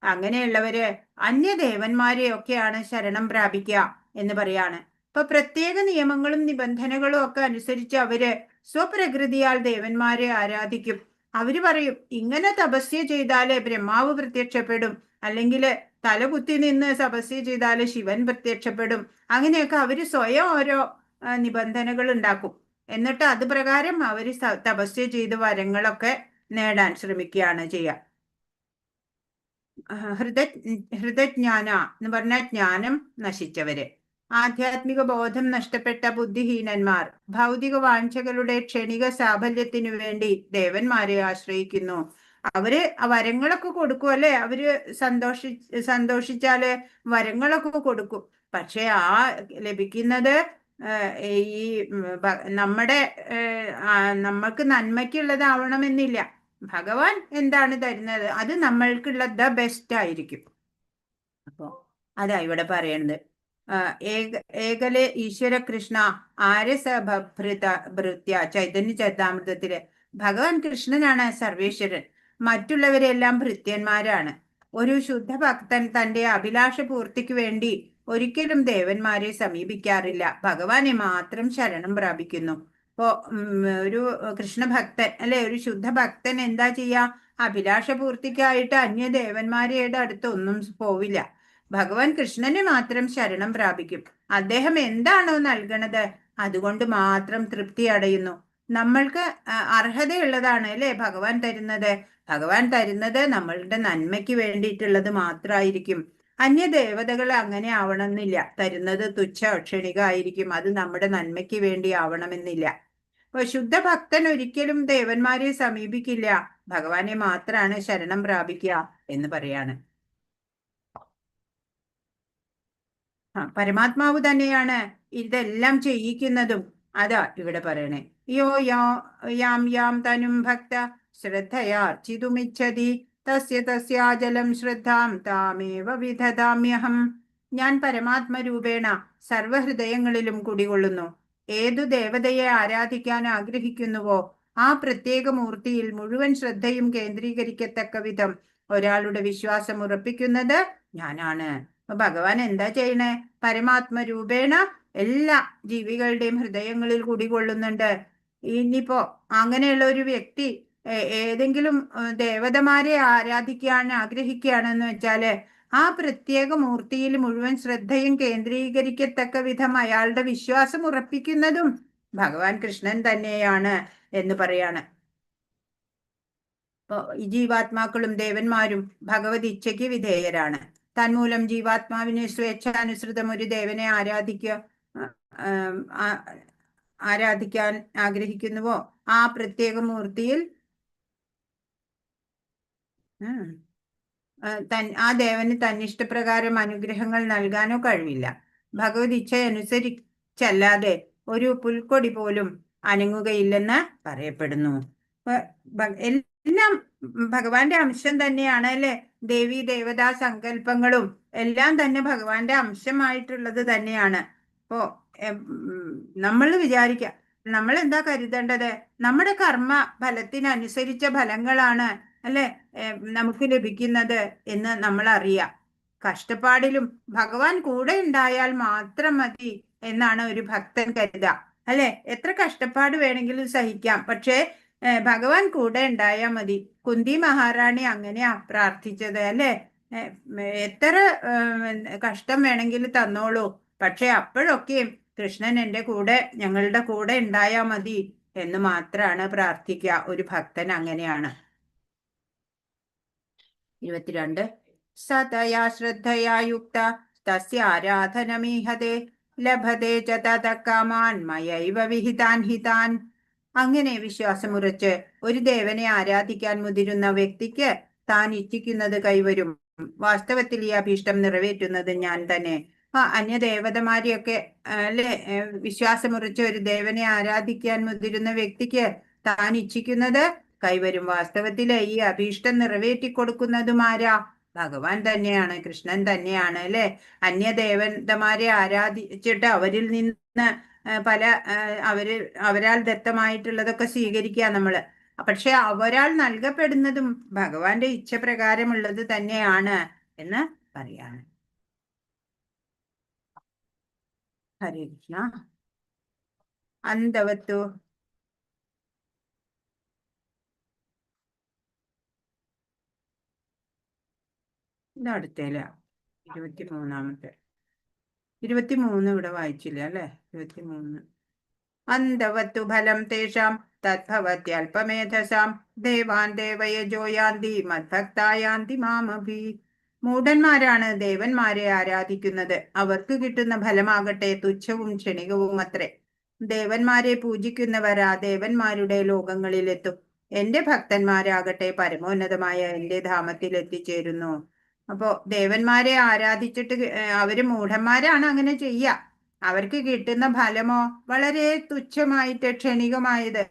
അങ്ങനെയുള്ളവര് അന്യദേവന്മാരെയൊക്കെയാണ് ശരണം പ്രാപിക്കുക എന്ന് പറയാണ്. ഇപ്പൊ പ്രത്യേക നിയമങ്ങളും നിബന്ധനകളും ഒക്കെ അനുസരിച്ച് അവര് സ്വപ്രകൃതിയാൽ ദേവന്മാരെ ആരാധിക്കും. അവര് പറയും ഇങ്ങനെ തപസ്യ ചെയ്താല് ബ്രഹ്മാവ് പ്രത്യക്ഷപ്പെടും, അല്ലെങ്കിൽ തലകുത്തി നിന്ന് തപസ്യ ചെയ്താല് ശിവൻ പ്രത്യക്ഷപ്പെടും. അങ്ങനെയൊക്കെ അവര് സ്വയം ഓരോ നിബന്ധനകൾ ഉണ്ടാക്കും. എന്നിട്ട് അത് പ്രകാരം അവര് തപസ്യ ചെയ്ത് വരങ്ങളൊക്കെ നേടാൻ ശ്രമിക്കുകയാണ് ചെയ്യുക. ഹൃദജ്ഞാന എന്ന് പറഞ്ഞാൽ ജ്ഞാനം നശിച്ചവര്, ആധ്യാത്മിക ബോധം നഷ്ടപ്പെട്ട ബുദ്ധിഹീനന്മാർ ഭൗതിക വാഞ്ചകളുടെ ക്ഷണിക സാഫല്യത്തിനു വേണ്ടി ദേവന്മാരെ ആശ്രയിക്കുന്നു. അവര് വരങ്ങളൊക്കെ കൊടുക്കും അല്ലെ, അവര് സന്തോഷിച്ചാല് വരങ്ങളൊക്കെ കൊടുക്കും. പക്ഷെ ആ ലഭിക്കുന്നത് ഈ നമ്മൾക്ക് നന്മയ്ക്കുള്ളതാവണമെന്നില്ല. ഭഗവാൻ എന്താണ് തരുന്നത് അത് നമ്മൾക്കുള്ള ദ ബെസ്റ്റ് ആയിരിക്കും. അപ്പോ അതാ ഇവിടെ പറയണത്. ഏകലേ ഈശ്വര കൃഷ്ണ ഭൃത്യ ചൈതന്യ ചരിതാമൃതത്തില് ഭഗവാൻ കൃഷ്ണനാണ് സർവേശ്വരൻ, മറ്റുള്ളവരെല്ലാം ഭൃത്യന്മാരാണ്. ഒരു ശുദ്ധ ഭക്തൻ തന്റെ അഭിലാഷ പൂർത്തിക്ക് വേണ്ടി ഒരിക്കലും ദേവന്മാരെ സമീപിക്കാറില്ല, ഭഗവാനെ മാത്രം ശരണം പ്രാപിക്കുന്നു. ഇപ്പോ ഒരു കൃഷ്ണഭക്തൻ അല്ലെ, ഒരു ശുദ്ധ ഭക്തൻ എന്താ ചെയ്യാ? അഭിലാഷ പൂർത്തിക്കായിട്ട് അന്യ ദേവന്മാരുടെ അടുത്ത് ഒന്നും പോവില്ല, ഭഗവാൻ കൃഷ്ണനെ മാത്രം ശരണം പ്രാപിക്കും. അദ്ദേഹം എന്താണോ നൽകണത് അതുകൊണ്ട് മാത്രം തൃപ്തി അടയുന്നു. നമ്മൾക്ക് അർഹതയുള്ളതാണ് അല്ലെ ഭഗവാൻ തരുന്നത്. ഭഗവാൻ തരുന്നത് നമ്മളുടെ നന്മയ്ക്ക് വേണ്ടിയിട്ടുള്ളത് മാത്രമായിരിക്കും. അന്യ ദേവതകൾ അങ്ങനെ ആവണമെന്നില്ല, തരുന്നത് തുച്ഛ ക്ഷണിക ആയിരിക്കും, അത് നമ്മുടെ നന്മയ്ക്ക് വേണ്ടി ആവണമെന്നില്ല. അപ്പൊ ശുദ്ധ ഭക്തൻ ഒരിക്കലും ദേവന്മാരെ സമീപിക്കില്ല, ഭഗവാനെ മാത്രമാണ് ശരണം പ്രാപിക്കുക എന്ന് പറയാണ്. പരമാത്മാവ് തന്നെയാണ് ഇതെല്ലാം ചെയ്യിക്കുന്നതും. അതാ ഇവിടെ പറയണേ, യോ യാം യാം തനും ഭക്ത ശ്രദ്ധയാർച്ചിതുമിച്ഛതി തസ്യാജലം ശ്രദ്ധാം താമേവ വിദധാമ്യഹം. ഞാൻ പരമാത്മരൂപേണ സർവഹൃദയങ്ങളിലും കുടികൊള്ളുന്നു. ഏതു ദേവതയെ ആരാധിക്കാൻ ആഗ്രഹിക്കുന്നുവോ ആ പ്രത്യേക മൂർത്തിയിൽ മുഴുവൻ ശ്രദ്ധയും കേന്ദ്രീകരിക്കത്തക്ക വിധം ഒരാളുടെ വിശ്വാസം ഉറപ്പിക്കുന്നത് ഞാനാണ്. ഭഗവാൻ എന്താ ചെയ്യണേ? പരമാത്മരൂപേണ എല്ലാ ജീവികളുടെയും ഹൃദയങ്ങളിൽ കുടികൊള്ളുന്നുണ്ട്. ഇനിയിപ്പോ അങ്ങനെയുള്ള ഒരു വ്യക്തി ഏതെങ്കിലും ദേവതമാരെ ആരാധിക്കാൻ ആഗ്രഹിക്കുകയാണെന്ന് വെച്ചാല് ആ പ്രത്യേക മൂർത്തിയിൽ മുഴുവൻ ശ്രദ്ധയും കേന്ദ്രീകരിക്കത്തക്ക വിധം അയാളുടെ വിശ്വാസം ഉറപ്പിക്കുന്നതും ഭഗവാൻ കൃഷ്ണൻ തന്നെയാണ് എന്ന് പറയാണ്. ഇപ്പോ ഈ ജീവാത്മാക്കളും ദേവന്മാരും ഭഗവത് ഇച്ഛയ്ക്ക് വിധേയരാണ്. തന്മൂലം ജീവാത്മാവിനെ സ്വേച്ഛാനുസൃതം ഒരു ദേവനെ ആരാധിക്കാൻ ആഗ്രഹിക്കുന്നുവോ ആ പ്രത്യേക മൂർത്തിയിൽ ആ ദേവന് തന്നിഷ്ടപ്രകാരം അനുഗ്രഹങ്ങൾ നൽകാനോ കഴിവില്ല. ഭഗവത് ഇച്ഛ അനുസരിച്ചല്ലാതെ ഒരു പുൽക്കൊടി പോലും അനങ്ങുകയില്ലെന്ന് പറയപ്പെടുന്നു. എല്ലാം ഭഗവാന്റെ അംശം തന്നെയാണ് അല്ലെ. ദേവി ദേവതാ സങ്കല്പങ്ങളും എല്ലാം തന്നെ ഭഗവാന്റെ അംശമായിട്ടുള്ളത് തന്നെയാണ്. അപ്പോ നമ്മൾ വിചാരിക്കുക, നമ്മൾ എന്താ കരുതേണ്ടത്? നമ്മുടെ കർമ്മ ഫലത്തിനനുസരിച്ച ഫലങ്ങളാണ് അല്ലെ നമുക്ക് ലഭിക്കുന്നത് എന്ന് നമ്മൾ അറിയാം. കഷ്ടപ്പാടിലും ഭഗവാൻ കൂടെ ഉണ്ടായാൽ മാത്രം മതി എന്നാണ് ഒരു ഭക്തൻ കരുതുക അല്ലെ. എത്ര കഷ്ടപ്പാട് വേണമെങ്കിലും സഹിക്കാം, പക്ഷേ ഭഗവാൻ കൂടെ ഉണ്ടായാൽ മതി. കുന്തി മഹാറാണി അങ്ങനെയാ പ്രാർത്ഥിച്ചത് അല്ലെ. എത്ര കഷ്ടം വേണമെങ്കിലും തന്നോളൂ, പക്ഷെ അപ്പോഴൊക്കെയും കൃഷ്ണൻ എൻ്റെ കൂടെ, ഞങ്ങളുടെ കൂടെ ഉണ്ടായാൽ മതി എന്ന് മാത്രമാണ് പ്രാർത്ഥിക്കുക. ഒരു ഭക്തൻ അങ്ങനെയാണ്. 22 സതയാ ശ്രദ്ധയാ യുക്ത തസ്യ ആരാധനമീഹതേ ലഭതേ ച തതകാമാൻ മയൈവ വിഹിതാൻ ഹിതാൻ. അങ്ങനെ വിശ്വാസമുറച്ച് ഒരു ദേവനെ ആരാധിക്കാൻ മുതിരുന്ന വ്യക്തിക്ക് താൻ ഇച്ഛിക്കുന്നത് കൈവരും. വാസ്തവത്തിൽ ഈ അഭീഷ്ടം നിറവേറ്റുന്നത് ഞാൻ തന്നെ. അന്യദേവതമാരെയൊക്കെ അല്ലെ വിശ്വാസമുറച്ച് ഒരു ദേവനെ ആരാധിക്കാൻ മുതിരുന്ന വ്യക്തിക്ക് താൻ ഇച്ഛിക്കുന്നത് കൈവരും. വാസ്തവത്തില് ഈ അഭീഷ്ടം നിറവേറ്റി കൊടുക്കുന്നതും ആരാ? ഭഗവാൻ തന്നെയാണ്, കൃഷ്ണൻ തന്നെയാണ് അല്ലെ. അന്യദേവതമാരെ ആരാധിച്ചിട്ട് അവരിൽ നിന്ന് പല അവരാൽ ദത്തമായിട്ടുള്ളതൊക്കെ സ്വീകരിക്കുക നമ്മള്. പക്ഷെ അവരാൽ നൽകപ്പെടുന്നതും ഭഗവാന്റെ ഇച്ഛ പ്രകാരമുള്ളത് തന്നെയാണ് എന്ന് പറയാണ്. ഹരേ കൃഷ്ണ. അന്തവത്തു ഇതടുത്തേല 23 23 ഇവിടെ വായിച്ചില്ല അല്ലെ. 23 അന്തവത്തു ഫലം തേഷാം തദ്ഭവത്യൽപമേധസാം ദേവാൻ ദേവയജോ യാന്തി മദ്ഭക്തായാന്തി മാമഭി. മൂഢന്മാരാണ് ദേവന്മാരെ ആരാധിക്കുന്നത്, അവർക്ക് കിട്ടുന്ന ഫലമാകട്ടെ തുച്ഛവും ക്ഷണികവും അത്രേ. ദേവന്മാരെ പൂജിക്കുന്നവർ ആ ദേവന്മാരുടെ ലോകങ്ങളിലെത്തും. എന്റെ ഭക്തന്മാരാകട്ടെ പരമോന്നതമായ എന്റെ ധാമത്തിൽ എത്തിച്ചേരുന്നു. അപ്പോ ദേവന്മാരെ ആരാധിച്ചിട്ട് അവര് മൂഢന്മാരാണ് അങ്ങനെ ചെയ്യുക. അവർക്ക് കിട്ടുന്ന ഫലമോ വളരെ തുച്ഛമായിട്ട് ക്ഷണികമായത്.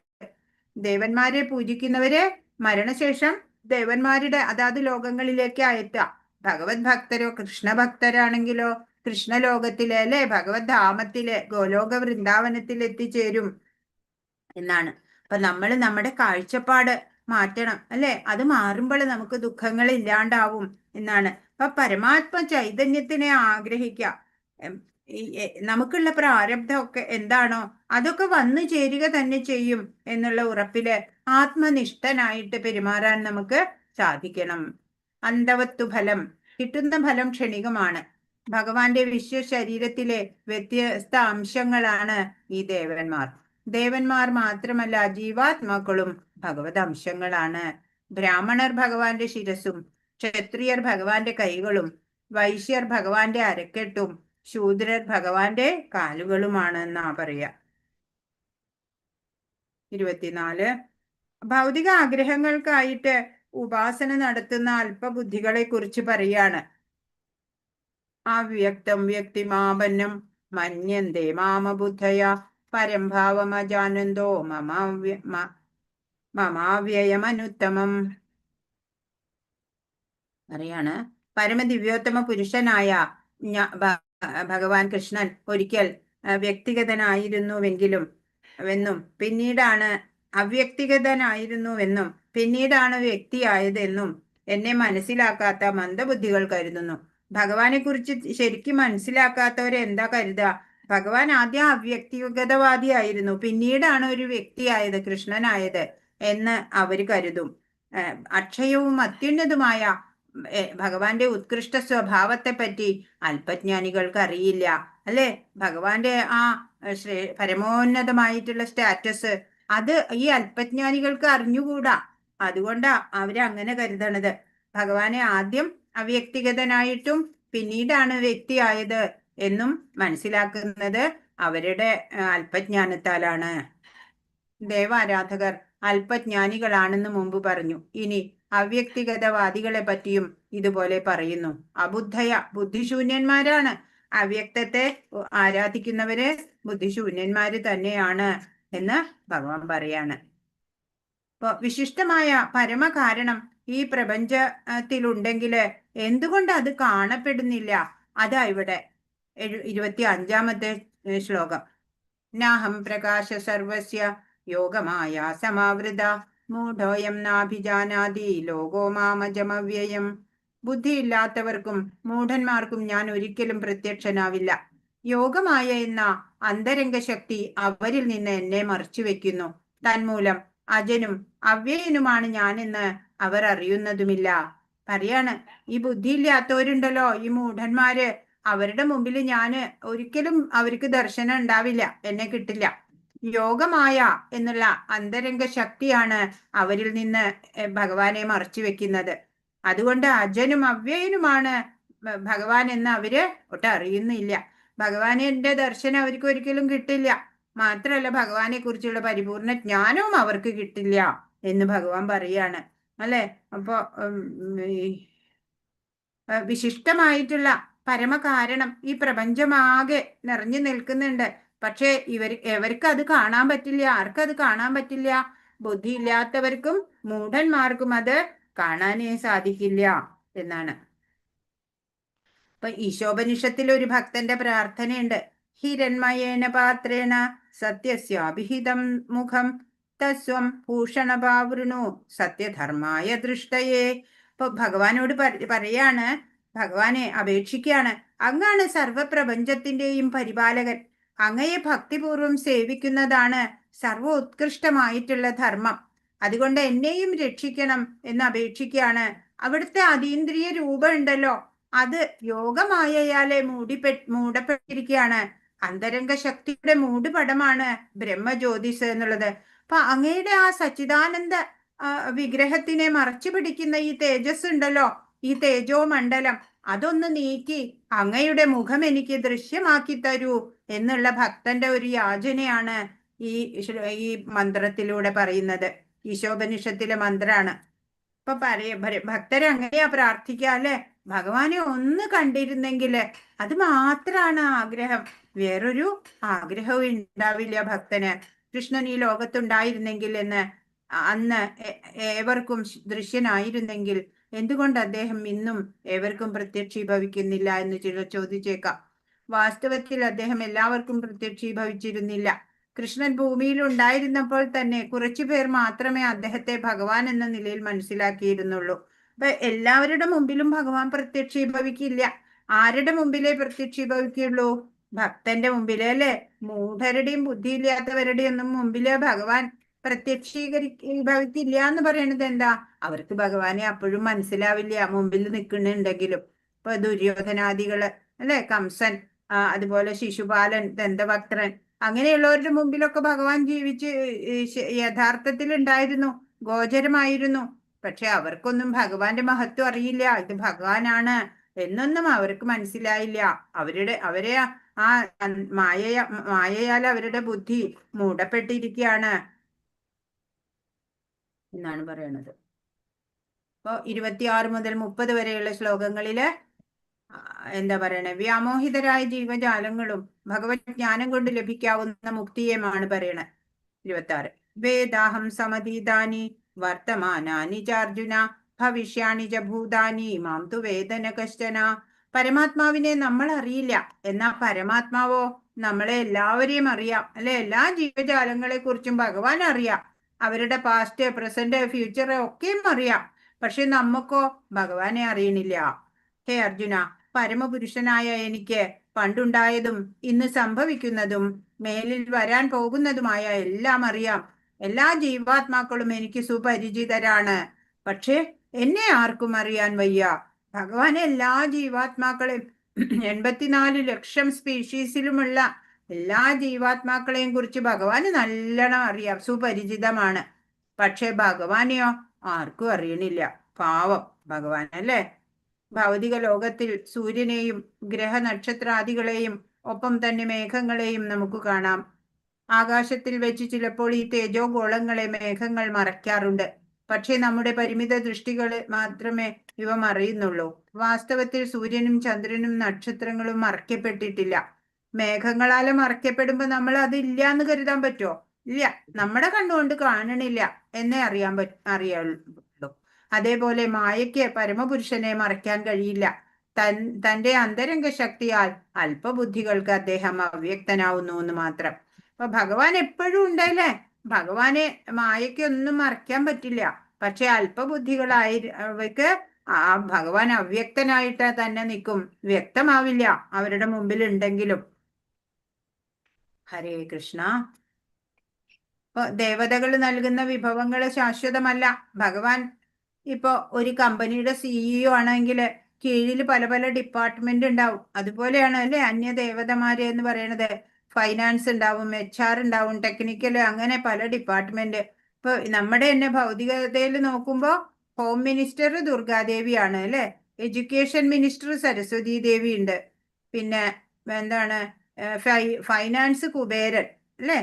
ദേവന്മാരെ പൂജിക്കുന്നവരെ മരണശേഷം ദേവന്മാരുടെ അതാത് ലോകങ്ങളിലേക്ക് എത്തുക. ഭഗവത് ഭക്തരോ കൃഷ്ണ ഭക്തരാണെങ്കിലോ കൃഷ്ണലോകത്തിലെ അല്ലെ ഭഗവത് ധാമത്തിലെ ഗോലോക വൃന്ദാവനത്തിൽ എത്തിച്ചേരും എന്നാണ്. അപ്പൊ നമ്മൾ നമ്മുടെ കാഴ്ചപ്പാട് മാറ്റണം അല്ലെ, അത് മാറുമ്പോൾ നമുക്ക് ദുഃഖങ്ങൾ ഇല്ലാണ്ടാവും എന്നാണ്. അപ്പൊ പരമാത്മ ചൈതന്യത്തിനെ ആഗ്രഹിക്കുക. നമുക്കുള്ള പ്രാരബ്ധമൊക്കെ എന്താണോ അതൊക്കെ വന്നു ചേരുക തന്നെ ചെയ്യും എന്നുള്ള ഉറപ്പില് ആത്മനിഷ്ഠനായിട്ട് പെരുമാറാൻ നമുക്ക് സാധിക്കണം. അന്തവത്തു ഫലം, കിട്ടുന്ന ഫലം ക്ഷണികമാണ്. ഭഗവാന്റെ വിശ്വ ശരീരത്തിലെ വ്യത്യസ്ത അംശങ്ങളാണ് ഈ ദേവന്മാർ. ദേവന്മാർ മാത്രമല്ല, ജീവാത്മാക്കളും ഭഗവത് അംശങ്ങളാണ്. ബ്രാഹ്മണർ ഭഗവാന്റെ ശിരസും, ക്ഷത്രിയർ ഭഗവാന്റെ കൈകളും, വൈശ്യർ ഭഗവാന്റെ അരക്കെട്ടും, ശൂദ്രർ ഭഗവാന്റെ കാലുകളുമാണ് എന്നാ പറയാ. 24 ഭൗതിക ആഗ്രഹങ്ങൾക്കായിട്ട് ഉപാസന നടത്തുന്ന അല്പബുദ്ധികളെ കുറിച്ച് പറയാണ്. അവ്യക്തം വ്യക്തിമാപന്നം മന്യന്തേ മാമബുദ്ധയ പരംഭാവമജാനന്തോ മമാവ്യയമനുത്തമം. പറയാണ്, പരമദിവ്യോത്തമ പുരുഷനായ ഭഗവാൻ കൃഷ്ണൻ ഒരിക്കൽ വ്യക്തിഗതനായിരുന്നുവെന്നും പിന്നീടാണ് അവ്യക്തിഗതനായിരുന്നുവെന്നും പിന്നീടാണ് വ്യക്തിയായതെന്നും എന്നെ മനസ്സിലാക്കാത്ത മന്ദബുദ്ധികൾ കരുതുന്നു. ഭഗവാനെ കുറിച്ച് ശരിക്കും മനസ്സിലാക്കാത്തവരെ എന്താ കരുതുക? ഭഗവാൻ ആദ്യം അവ്യക്തിഗതവാദിയായിരുന്നു, പിന്നീടാണ് ഒരു വ്യക്തിയായത്, കൃഷ്ണനായത് എന്ന് അവർ കരുതും. അക്ഷയവും അത്യുന്നതുമായ ഭഗവാന്റെ ഉത്കൃഷ്ട സ്വഭാവത്തെ പറ്റി അല്പജ്ഞാനികൾക്ക് അറിയില്ല അല്ലെ. ഭഗവാന്റെ ആ പരമോന്നതമായിട്ടുള്ള സ്റ്റാറ്റസ് അത് ഈ അല്പജ്ഞാനികൾക്ക് അറിഞ്ഞുകൂടാ. അതുകൊണ്ടാ അവരങ്ങനെ കരുതണത്. ഭഗവാനെ ആദ്യം അവ്യക്തിഗതനായിട്ടും പിന്നീടാണ് വ്യക്തിയായത് എന്നും മനസ്സിലാക്കുന്നത് അവരുടെ അല്പജ്ഞാനത്താലാണ്. ദേവാരാധകർ അല്പജ്ഞാനികളാണെന്ന് മുമ്പ് പറഞ്ഞു. ഇനി അവ്യക്തിഗതവാദികളെ പറ്റിയും ഇതുപോലെ പറയുന്നു. അബുദ്ധയ, ബുദ്ധിശൂന്യന്മാരാണ്. അവ്യക്തത്തെ ആരാധിക്കുന്നവര് ബുദ്ധിശൂന്യന്മാര് തന്നെയാണ് എന്ന് ഭഗവാൻ പറയാണ്. ഇപ്പൊ വിശിഷ്ടമായ പരമകാരണം ഈ പ്രപഞ്ചത്തിലുണ്ടെങ്കില് എന്തുകൊണ്ട് അത് കാണപ്പെടുന്നില്ല? അതാ ഇവിടെ 25-ാമത്തെ ശ്ലോകം. നാഹം പ്രകാശ സർവസ്യ യോഗമായ സമാവൃത മൂഢോയം നാഭിജാനാതി ലോകോ മാമജമവ്യയം. ബുദ്ധിയില്ലാത്തവർക്കും മൂഢന്മാർക്കും ഞാൻ ഒരിക്കലും പ്രത്യക്ഷനാവില്ല. യോഗമായ എന്ന അന്തരംഗ ശക്തി അവരിൽ നിന്ന് എന്നെ മറച്ചു വെക്കുന്നു. തന്മൂലം അജനും അവ്യയനുമാണ് ഞാനെന്ന് അവർ അറിയുന്നതുമില്ല. പറയാണ്, ഈ ബുദ്ധിയില്ലാത്തവരുണ്ടല്ലോ, ഈ മൂഢന്മാര്, അവരുടെ മുമ്പിൽ ഞാന് ഒരിക്കലും അവർക്ക് ദർശനം ഉണ്ടാവില്ല, എന്നെ കിട്ടില്ല. യോഗമായ എന്നുള്ള അന്തരംഗ ശക്തിയാണ് അവരിൽ നിന്ന് ഭഗവാനെ മറച്ചു വെക്കുന്നത്. അതുകൊണ്ട് അജനും അവ്യയനുമാണ് ഭഗവാൻ എന്ന് അവര് ഒട്ടും അറിയുന്നില്ല. ഭഗവാന്റെ ദർശനം അവർക്ക് ഒരിക്കലും കിട്ടില്ല. മാത്രല്ല ഭഗവാനെ കുറിച്ചുള്ള പരിപൂർണ ജ്ഞാനവും അവർക്ക് കിട്ടില്ല എന്ന് ഭഗവാൻ പറയാണ് അല്ലെ. അപ്പൊ വിശിഷ്ടമായിട്ടുള്ള പരമകാരണം ഈ പ്രപഞ്ചമാകെ നിറഞ്ഞു നിൽക്കുന്നുണ്ട്. പക്ഷെ എവർക്ക് അത് കാണാൻ പറ്റില്ല. ആർക്കത് കാണാൻ പറ്റില്ല? ബുദ്ധിയില്ലാത്തവർക്കും മൂഢന്മാർക്കും അത് കാണാനേ സാധിക്കില്ല എന്നാണ്. അപ്പൊ ഈശോപനിഷത്തിൽ ഒരു ഭക്തന്റെ പ്രാർത്ഥനയുണ്ട്. ഹിരൺമയേന പാത്രേണ സത്യസ്യാഭിഹിതം മുഖം തസ്വം ഭൂഷണഭാവൃണു സത്യധർമായ ദൃഷ്ടയേ. ഇപ്പൊ ഭഗവാനോട് പറയാണ്, ഭഗവാനെ അപേക്ഷിക്കുകയാണ്, അങ്ങാണ് സർവപ്രപഞ്ചത്തിന്റെയും പരിപാലകൻ. അങ്ങയെ ഭക്തിപൂർവം സേവിക്കുന്നതാണ് സർവോത്കൃഷ്ടമായിട്ടുള്ള ധർമ്മം. അതുകൊണ്ട് എന്നെയും രക്ഷിക്കണം എന്ന് അപേക്ഷിക്കുകയാണ്. അവിടുത്തെ അതീന്ദ്രിയ രൂപം ഉണ്ടല്ലോ, അത് യോഗമായയാലെ മൂടപ്പെട്ടിരിക്കുകയാണ്. അന്തരംഗ ശക്തിയുടെ മൂടുപടമാണ് ബ്രഹ്മജ്യോതിസ് എന്നുള്ളത്. അപ്പൊ അങ്ങയുടെ ആ സച്ചിദാനന്ദ വിഗ്രഹത്തിനെ മറച്ചു പിടിക്കുന്ന ഈ തേജസ് ഉണ്ടല്ലോ, ഈ തേജോ മണ്ഡലം, അതൊന്ന് നീക്കി അങ്ങയുടെ മുഖം എനിക്ക് ദൃശ്യമാക്കി തരൂ എന്നുള്ള ഭക്തന്റെ ഒരു യാചനയാണ് ഈ മന്ത്രത്തിലൂടെ പറയുന്നത്. ഈശോപനിഷത്തിലെ മന്ത്രാണ്. ഇപ്പൊ ഭക്തരെ അങ്ങനെയാ പ്രാർത്ഥിക്കുക അല്ലെ. ഭഗവാനെ ഒന്ന് കണ്ടിരുന്നെങ്കില്, അത് മാത്രാണ് ആഗ്രഹം, വേറൊരു ആഗ്രഹവും ഉണ്ടാവില്ല ഭക്തന്. കൃഷ്ണൻ ഈ ലോകത്തുണ്ടായിരുന്നെങ്കിൽ എന്ന് അന്ന് ഏവർക്കും ദൃശ്യനായിരുന്നെങ്കിൽ എന്തുകൊണ്ട് അദ്ദേഹം ഇന്നും ഏവർക്കും പ്രത്യക്ഷീഭവിക്കുന്നില്ല എന്ന് ചിലർ ചോദിച്ചേക്കാം. വാസ്തവത്തിൽ അദ്ദേഹം എല്ലാവർക്കും പ്രത്യക്ഷീഭവിച്ചിരുന്നില്ല. കൃഷ്ണൻ ഭൂമിയിൽ ഉണ്ടായിരുന്നപ്പോൾ തന്നെ കുറച്ചുപേർ മാത്രമേ അദ്ദേഹത്തെ ഭഗവാൻ എന്ന നിലയിൽ മനസ്സിലാക്കിയിരുന്നുള്ളൂ. അപ്പൊ എല്ലാവരുടെ മുമ്പിലും ഭഗവാൻ പ്രത്യക്ഷീഭവിക്കില്ല. ആരുടെ മുമ്പിലേ പ്രത്യക്ഷീഭവിക്കുള്ളൂ? ഭക്തന്റെ മുമ്പിലെ, അല്ലെ? മൂഢരുടെയും ബുദ്ധിയില്ലാത്തവരുടെയും ഒന്നും മുമ്പില് ഭഗവാൻ പ്രത്യക്ഷീഭവിക്കില്ല എന്ന് പറയുന്നത് എന്താ? അവർക്ക് ഭഗവാനെ അപ്പോഴും മനസ്സിലാവില്ല, മുമ്പിൽ നിൽക്കുന്നുണ്ടെങ്കിലും. ഇപ്പൊ ദുര്യോധനാദികള്, അല്ലെ? കംസൻ, അതുപോലെ ശിശുപാലൻ, ദന്തഭക്തൻ, അങ്ങനെയുള്ളവരുടെ മുമ്പിലൊക്കെ ഭഗവാൻ ജീവിച്ച് യഥാർത്ഥത്തിൽ ഉണ്ടായിരുന്നു, ഗോചരമായിരുന്നു. പക്ഷെ അവർക്കൊന്നും ഭഗവാന്റെ മഹത്വം അറിയില്ല. ഇത് ഭഗവാനാണ് എന്നൊന്നും അവർക്ക് മനസ്സിലായില്ല. അവരെ ആ മായയാൽ അവരുടെ ബുദ്ധി മൂടപ്പെട്ടിരിക്കുകയാണ് എന്നാണ് പറയണത്. അപ്പോ 26 മുതൽ 30 വരെയുള്ള ശ്ലോകങ്ങളില് എന്താ പറയണേ? വ്യാമോഹിതരായ ജീവജാലങ്ങളും ഭഗവത് ജ്ഞാനം കൊണ്ട് ലഭിക്കാവുന്ന മുക്തിയെയാണ് പറയണത്. 26 വേദാഹം സമതീതാനി വർത്തമാനാനി ചാർജുന ഭവിഷ്യാണി ച ഭൂതാനി മാം തു വേദന കശ്ചന. പരമാത്മാവിനെ നമ്മൾ അറിയില്ല, എന്നാ പരമാത്മാവോ നമ്മളെ എല്ലാവരെയും അറിയാം, അല്ലെ? എല്ലാ ജീവജാലങ്ങളെ കുറിച്ചും ഭഗവാൻ അറിയാം. അവരുടെ പാസ്റ്റ്, പ്രസന്റ്, ഫ്യൂച്ചർ ഒക്കെയും അറിയാം. പക്ഷെ നമുക്കോ ഭഗവാനെ അറിയണില്ല. ഹേ അർജുന, പരമപുരുഷനായ എനിക്ക് പണ്ടുണ്ടായതും ഇന്ന് സംഭവിക്കുന്നതും മേലിൽ വരാൻ പോകുന്നതുമായ എല്ലാം അറിയാം. എല്ലാ ജീവാത്മാക്കളും എനിക്ക് സുപരിചിതരാണ്. പക്ഷെ എന്നെ ആർക്കും അറിയാൻ വയ്യ. ഭഗവാനെ എല്ലാ ജീവാത്മാക്കളെയും 84 ലക്ഷം സ്പീഷീസിലുമുള്ള എല്ലാ ജീവാത്മാക്കളെയും കുറിച്ച് ഭഗവാന് നല്ലോണം അറിയാം, സുപരിചിതമാണ്. പക്ഷെ ഭഗവാനെയോ ആർക്കും അറിയണില്ല. പാവം ഭഗവാൻ, അല്ലേ? ഭൗതിക ലോകത്തിൽ സൂര്യനെയും ഗ്രഹനക്ഷത്രാദികളെയും ഒപ്പം തന്നെ മേഘങ്ങളെയും നമുക്ക് കാണാം. ആകാശത്തിൽ വെച്ച് ചിലപ്പോൾ ഈ തേജോ ഗോളങ്ങളെ മേഘങ്ങൾ മറയ്ക്കാറുണ്ട്. പക്ഷെ നമ്മുടെ പരിമിത ദൃഷ്ടികള് മാത്രമേ ഇവ മറയുന്നുള്ളൂ. വാസ്തവത്തിൽ സൂര്യനും ചന്ദ്രനും നക്ഷത്രങ്ങളും മറയ്ക്കപ്പെട്ടിട്ടില്ല. മേഘങ്ങളാല് മറയ്ക്കപ്പെടുമ്പോ നമ്മൾ അതില്ല എന്ന് കരുതാൻ പറ്റുമോ? ഇല്ല, നമ്മുടെ കണ്ണുകൊണ്ട് കാണണില്ല എന്നേ അറിയുള്ളൂ. അതേപോലെ മായയ്ക്ക് പരമപുരുഷനെ മറയ്ക്കാൻ കഴിയില്ല. തന്റെ അന്തരംഗ ശക്തിയാൽ അല്പബുദ്ധികൾക്ക് അദ്ദേഹം അവ്യക്തനാവുന്നു എന്ന് മാത്രം. അപ്പൊ ഭഗവാൻ എപ്പോഴും ഉണ്ടല്ലേ? ഭഗവാനെ മായയ്ക്കൊന്നും മറയ്ക്കാൻ പറ്റില്ല. പക്ഷെ അല്പബുദ്ധികളായവർക്ക് ആ ഭഗവാൻ അവ്യക്തനായിട്ട് തന്നെ നിൽക്കും, വ്യക്തമാവില്ല അവരുടെ മുമ്പിൽ ഉണ്ടെങ്കിലും. ഹരേ കൃഷ്ണ. ഇപ്പൊ ദേവതകൾ നൽകുന്ന വിഭവങ്ങൾ ശാശ്വതമല്ല. ഭഗവാൻ ഇപ്പൊ ഒരു കമ്പനിയുടെ CEO ആണെങ്കിൽ കീഴിൽ പല പല ഡിപ്പാർട്ട്മെന്റ് ഉണ്ടാവും. അതുപോലെയാണ്, അല്ലെ, അന്യ ദേവതമാര് എന്ന് പറയുന്നത്. ഫൈനാൻസ് ഉണ്ടാവും, HR ഉണ്ടാവും, ടെക്നിക്കൽ, അങ്ങനെ പല ഡിപ്പാർട്ട്മെന്റ്. ഇപ്പൊ നമ്മുടെ തന്നെ ഭൗതികതയിൽ നോക്കുമ്പോ ഹോം മിനിസ്റ്റർ ദുർഗാദേവിയാണ്, അല്ലെ? എഡ്യൂക്കേഷൻ മിനിസ്റ്റർ സരസ്വതി ദേവി ഉണ്ട്. പിന്നെ എന്താണ്, ഫൈനാൻസ് കുബേരൻ, അല്ലെ?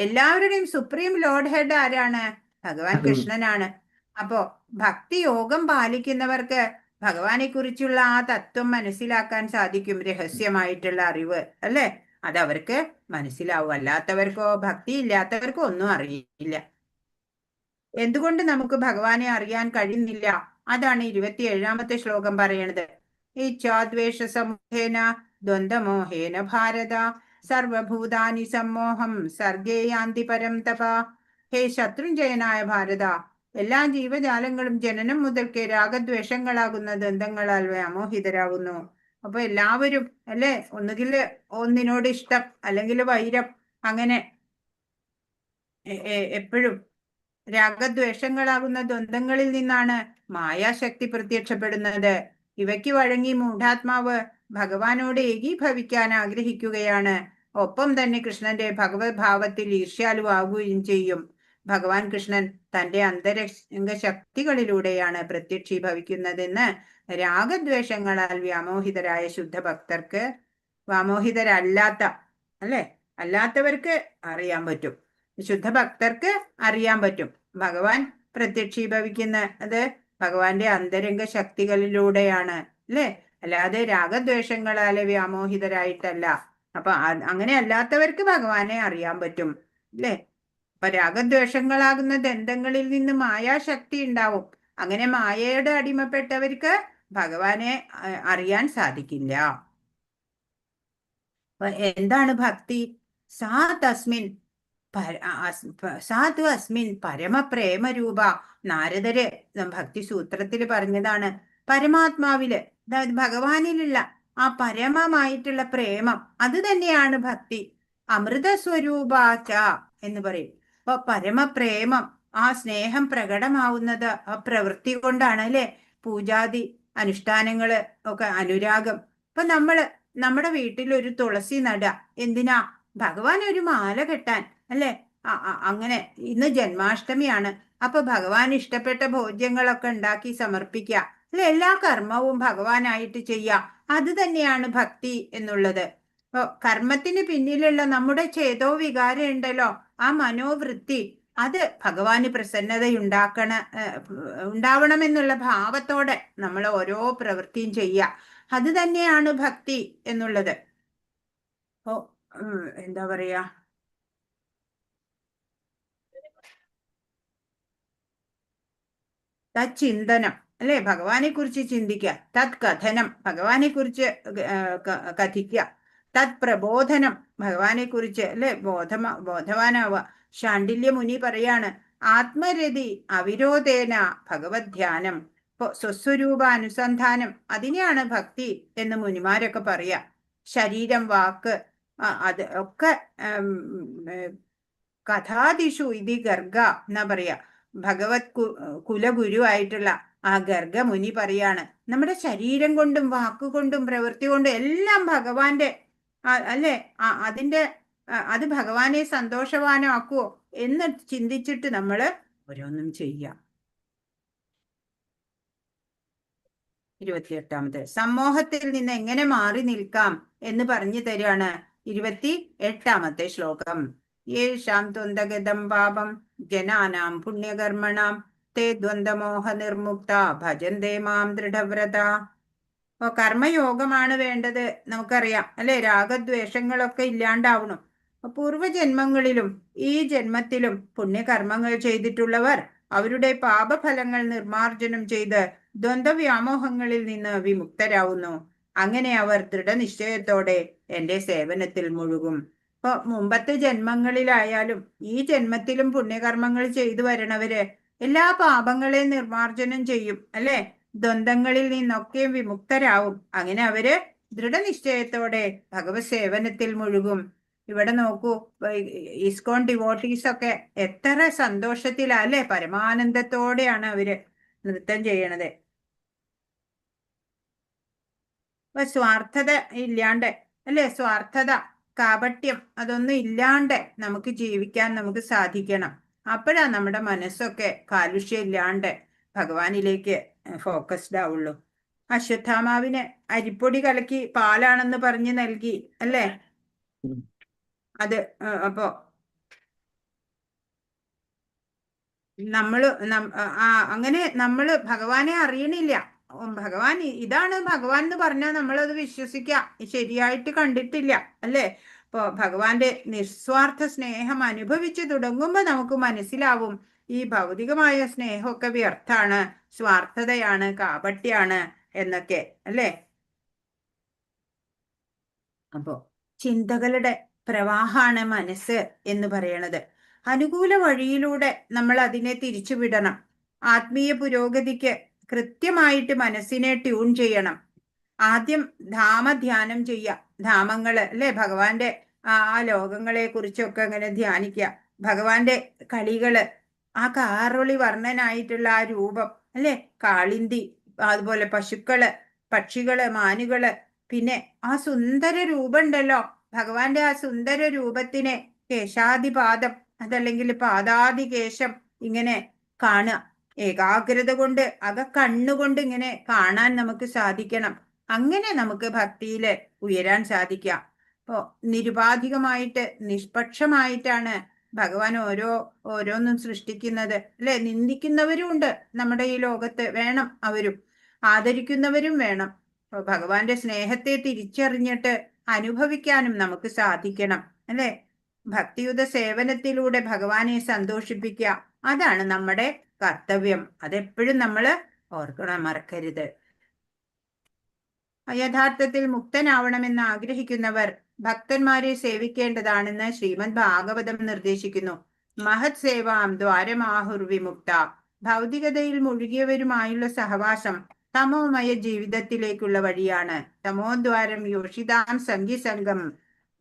എല്ലാവരുടെയും സുപ്രീം ലോർഡ് ഹെഡ് ആരാണ്? ഭഗവാൻ കൃഷ്ണനാണ്. അപ്പോ ഭക്തി യോഗം പാലിക്കുന്നവർക്ക് ഭഗവാനെ കുറിച്ചുള്ള ആ തത്വം മനസ്സിലാക്കാൻ സാധിക്കും, രഹസ്യമായിട്ടുള്ള അറിവ്, അല്ലെ? അതവർക്ക് മനസ്സിലാവും. അല്ലാത്തവർക്കോ, ഭക്തി ഇല്ലാത്തവർക്കോ ഒന്നും അറിയില്ല. എന്തുകൊണ്ട് നമുക്ക് ഭഗവാനെ അറിയാൻ കഴിയുന്നില്ല? അതാണ് 27ാമത്തെ ശ്ലോകം പറയണത്. ഇച്ഛാദ്വേഷ സമൂഹേന ദ്വന്ദ്വമോഹേന ഭാരത സർവഭൂതാനി സമ്മോഹം സർഗേ യാന്തി പരം തപ. ഹേ ശത്രുഞ്ജയനായ ഭാരത, എല്ലാ ജീവജാലങ്ങളും ജനനം മുതൽക്കേ രാഗദ്വേഷങ്ങളാകുന്ന ദ്വന്ദ്ങ്ങളാൽ വ്യാമോഹിതരാകുന്നു. അപ്പൊ എല്ലാവരും, അല്ലെ, ഒന്നുകിൽ ഒന്നിനോട് ഇഷ്ടം, അല്ലെങ്കിൽ വൈരം, അങ്ങനെ എപ്പോഴും രാഗദ്വേഷങ്ങളാകുന്ന ദ്വന്ദ്ങ്ങളിൽ നിന്നാണ് മായാശക്തി പ്രത്യക്ഷപ്പെടുന്നത്. ഇവയ്ക്ക് വഴങ്ങി മൂഢാത്മാവ് ഭഗവാനോട് ഏകീഭവിക്കാൻ ആഗ്രഹിക്കുകയാണ്. ഒപ്പം തന്നെ കൃഷ്ണന്റെ ഭഗവത് ഭാവത്തിൽ ഈർഷ്യാലുവാകുകയും ചെയ്യും. ഭഗവാൻ കൃഷ്ണൻ തന്റെ അന്തരംഗ ശക്തികളിലൂടെയാണ് പ്രത്യക്ഷീഭവിക്കുന്നതെന്ന് രാഗദ്വേഷങ്ങളാൽ വ്യാമോഹിതരായ ശുദ്ധഭക്തർക്ക്, വ്യാമോഹിതരല്ലാത്ത, അല്ലെ, അല്ലാത്തവർക്ക് അറിയാൻ പറ്റും. ശുദ്ധഭക്തർക്ക് അറിയാൻ പറ്റും. ഭഗവാൻ പ്രത്യക്ഷീഭവിക്കുന്നത് ഭഗവാന്റെ അന്തരംഗ ശക്തികളിലൂടെയാണ്, അല്ലെ? അല്ലാതെ രാഗദ്വേഷങ്ങളാലെ വ്യാമോഹിതരായിട്ടല്ല. അപ്പൊ അങ്ങനെ അല്ലാത്തവർക്ക് ഭഗവാനെ അറിയാൻ പറ്റും, അല്ലെ? അപ്പൊ രാഗദ്വേഷങ്ങളാകുന്ന ദന്തങ്ങളിൽ നിന്ന് മായാശക്തി ഉണ്ടാവും. അങ്ങനെ മായയുടെ അടിമപ്പെട്ടവർക്ക് ഭഗവാനെ അറിയാൻ സാധിക്കില്ല. എന്താണ് ഭക്തി? സാ തസ്മിൻ സാധു അസ്മിൻ പരമപ്രേമരൂപ. നാരദര് ഭക്തി സൂത്രത്തിൽ പറഞ്ഞതാണ് പരമാത്മാവില്, അതായത് ഭഗവാനിലുള്ള ആ പരമമായിട്ടുള്ള പ്രേമം, അത് തന്നെയാണ് ഭക്തി. അമൃതസ്വരൂപാച എന്ന് പറയും. അപ്പൊ പരമപ്രേമം, ആ സ്നേഹം പ്രകടമാവുന്നത് ആ പ്രവൃത്തി കൊണ്ടാണ്, അല്ലെ? പൂജാതി അനുഷ്ഠാനങ്ങള് ഒക്കെ, അനുരാഗം. ഇപ്പൊ നമ്മുടെ വീട്ടിൽ ഒരു തുളസി നടുക, എന്തിനാ? ഭഗവാൻ ഒരു മാല കെട്ടാൻ, അല്ലെ? അങ്ങനെ ഇന്ന് ജന്മാഷ്ടമിയാണ്, അപ്പൊ ഭഗവാൻ ഇഷ്ടപ്പെട്ട ഭോജ്യങ്ങളൊക്കെ ഉണ്ടാക്കി സമർപ്പിക്കുക, അല്ലെ? എല്ലാ കർമ്മവും ഭഗവാനായിട്ട് ചെയ്യുക, അത് തന്നെയാണ് ഭക്തി എന്നുള്ളത്. അപ്പൊ കർമ്മത്തിന് പിന്നിലുള്ള നമ്മുടെ ചേതോ വികാരം ഉണ്ടല്ലോ, ആ മനോവൃത്തി, അത് ഭഗവാന് ഉണ്ടാവണമെന്നുള്ള ഭാവത്തോടെ നമ്മൾ ഓരോ പ്രവൃത്തിയും ചെയ്യുക, അത് തന്നെയാണ് ഭക്തി എന്നുള്ളത്. അപ്പോ എന്താ പറയാ, തച്ചിന്തനം, അല്ലെ? ഭഗവാനെ കുറിച്ച് ചിന്തിക്കുക. തത് കഥനം, ഭഗവാനെ കുറിച്ച് കഥിക്കുക. തത് പ്രബോധനം, ഭഗവാനെ കുറിച്ച്, അല്ലെ? ബോധവാനാവുക. ശാണ്ഡില്യ മുനി പറയാണ്, ആത്മരതി അവിരോധേന ഭഗവത് ധ്യാനം. ഇപ്പൊ സ്വസ്വരൂപാനുസന്ധാനം, അതിനെയാണ് ഭക്തി എന്ന് മുനിമാരൊക്കെ പറയാ. ശരീരം, വാക്ക്, അത് ഒക്കെ കഥാദിഷു ഇതി ഗർഗ എന്നാ പറയാ. ഭഗവത് കുലഗുരു ആയിട്ടുള്ള ആ ഗർഗ മുനി പറയാണ്, നമ്മുടെ ശരീരം കൊണ്ടും വാക്കുകൊണ്ടും പ്രവൃത്തി കൊണ്ടും എല്ലാം ഭഗവാന്റെ, അല്ലെ? അത് ഭഗവാനെ സന്തോഷവാനാക്കുവോ എന്ന് ചിന്തിച്ചിട്ട് നമ്മള് ഓരോന്നും ചെയ്യാം. 28ാമത്തെ, സമ്മോഹത്തിൽ നിന്ന് എങ്ങനെ മാറി നിൽക്കാം എന്ന് പറഞ്ഞു തരികയാണ് 28ാമത്തെ ശ്ലോകം. യേഷാം ദ്വന്ദ്ഗതം പാപം ജനാനാം പുണ്യകർമ്മണാം തേ ദ്വന്ദ്മോഹ നിർമുക്ത ഭജന്തേ മാം ദൃഢവ്രത. അപ്പൊ കർമ്മയോഗമാണ് വേണ്ടത്, നമുക്കറിയാം, അല്ലെ? രാഗദ്വേഷങ്ങളൊക്കെ ഇല്ലാണ്ടാവണം. പൂർവജന്മങ്ങളിലും ഈ ജന്മത്തിലും പുണ്യകർമ്മങ്ങൾ ചെയ്തിട്ടുള്ളവർ അവരുടെ പാപഫലങ്ങൾ നിർമാർജനം ചെയ്ത് ദ്വന്ദ്വ്യാമോഹങ്ങളിൽ നിന്ന് വിമുക്തരാവുന്നു. അങ്ങനെ അവർ ദൃഢനിശ്ചയത്തോടെ എന്റെ സേവനത്തിൽ മുഴുകും. ഇപ്പൊ മുമ്പത്തെ ജന്മങ്ങളിലായാലും ഈ ജന്മത്തിലും പുണ്യകർമ്മങ്ങൾ ചെയ്തു വരണവര് എല്ലാ പാപങ്ങളെയും നിർമാർജനം ചെയ്യും, അല്ലെ? ദ്വന്ദ്ങ്ങളിൽ നിന്നൊക്കെ വിമുക്തരാവും. അങ്ങനെ അവര് ദൃഢനിശ്ചയത്തോടെ ഭഗവത് സേവനത്തിൽ മുഴുകും. ഇവിടെ നോക്കൂ, ഇസ്കോൺ ഡിവോട്ടീസ് ഒക്കെ എത്ര സന്തോഷത്തിലാ, അല്ലെ? പരമാനന്ദത്തോടെയാണ് അവര് നൃത്തം ചെയ്യണത്. അപ്പൊ സ്വാർത്ഥത ഇല്ലാണ്ട്, അല്ലെ? സ്വാർത്ഥത, കാപട്യം, അതൊന്നും ഇല്ലാണ്ട് നമുക്ക് ജീവിക്കാൻ നമുക്ക് സാധിക്കണം. അപ്പോഴാ നമ്മുടെ മനസ്സൊക്കെ കാലുഷ്യം ഇല്ലാണ്ട് ഭഗവാനിലേക്ക് ഫോക്കസ്ഡ് ആവുള്ളൂ. അശ്വത്ഥാമാവിന് അരിപ്പൊടി കലക്കി പാലാണെന്ന് പറഞ്ഞ് നൽകി, അല്ലേ? അത് അപ്പോ അങ്ങനെ നമ്മള് ഭഗവാനെ അറിയണില്ല. ഭഗവാൻ ഇതാണ് ഭഗവാൻ എന്ന് പറഞ്ഞാൽ നമ്മളത് വിശ്വസിക്കുക, ശരിയായിട്ട് കണ്ടിട്ടില്ല, അല്ലേ? ഇപ്പൊ ഭഗവാന്റെ നിസ്വാർത്ഥ സ്നേഹം അനുഭവിച്ചു തുടങ്ങുമ്പോ നമുക്ക് മനസ്സിലാവും ഈ ഭൗതികമായ സ്നേഹമൊക്കെ വ്യർത്ഥാണ്, സ്വാർത്ഥതയാണ്, കാപട്യാണ് എന്നൊക്കെ, അല്ലേ? അപ്പോ ചിന്തകളുടെ പ്രവാഹമാണ് മനസ്സ് എന്ന് പറയണത്. അനുകൂല വഴിയിലൂടെ നമ്മൾ അതിനെ തിരിച്ചുവിടണം. ആത്മീയ പുരോഗതിക്ക് കൃത്യമായിട്ട് മനസ്സിനെ ട്യൂൺ ചെയ്യണം. ആദ്യം ധാമധ്യാനം ചെയ്യുക. ധാമങ്ങള്, അല്ലെ? ഭഗവാന്റെ ആ ലോകങ്ങളെ കുറിച്ചൊക്കെ അങ്ങനെ ധ്യാനിക്കുക. ഭഗവാന്റെ കളികള്, ആ കാറൊളി വർണ്ണനായിട്ടുള്ള ആ രൂപം, അല്ലെ? കാളിന്തി, അതുപോലെ പശുക്കള്, പക്ഷികള്, മാനുകള്, പിന്നെ ആ സുന്ദര രൂപം ഉണ്ടല്ലോ ഭഗവാന്റെ, ആ സുന്ദര രൂപത്തിനെ കേശാദിപാദം, അതല്ലെങ്കിൽ പാദാദികേശം ഇങ്ങനെ കാണുക. ഏകാഗ്രത കൊണ്ട് കണ്ണുകൊണ്ട് ഇങ്ങനെ കാണാൻ നമുക്ക് സാധിക്കണം. അങ്ങനെ നമുക്ക് ഭക്തിയില് ഉയരാൻ സാധിക്കാം. അപ്പോ നിരുപാധികമായിട്ട് നിഷ്പക്ഷമായിട്ടാണ് ഭഗവാൻ ഓരോന്നും സൃഷ്ടിക്കുന്നത്, അല്ലെ? നിന്ദിക്കുന്നവരും ഉണ്ട് നമ്മുടെ ഈ ലോകത്ത്, വേണം അവരും. ആദരിക്കുന്നവരും വേണം. ഭഗവാന്റെ സ്നേഹത്തെ തിരിച്ചറിഞ്ഞിട്ട് അനുഭവിക്കാനും നമുക്ക് സാധിക്കണം, അല്ലെ? ഭക്തിയുത സേവനത്തിലൂടെ ഭഗവാനെ സന്തോഷിപ്പിക്കുക, അതാണ് നമ്മുടെ കർത്തവ്യം. അതെപ്പോഴും നമ്മൾ ഓർക്കണം, മറക്കരുത്. യഥാർത്ഥത്തിൽ മുക്തനാവണമെന്ന് ആഗ്രഹിക്കുന്നവർ ഭക്തന്മാരെ സേവിക്കേണ്ടതാണെന്ന് ശ്രീമദ് ഭാഗവതം നിർദ്ദേശിക്കുന്നു. മഹത് സേവാം ദ്വാരമാഹുർവിമുക്ത. ഭൗതികതയിൽ മുഴുകിയവരുമായുള്ള സഹവാസം തമോമയ ജീവിതത്തിലേക്കുള്ള വഴിയാണ്. തമോദ്വാരം യോഷിതാം സംഗിസംഗം.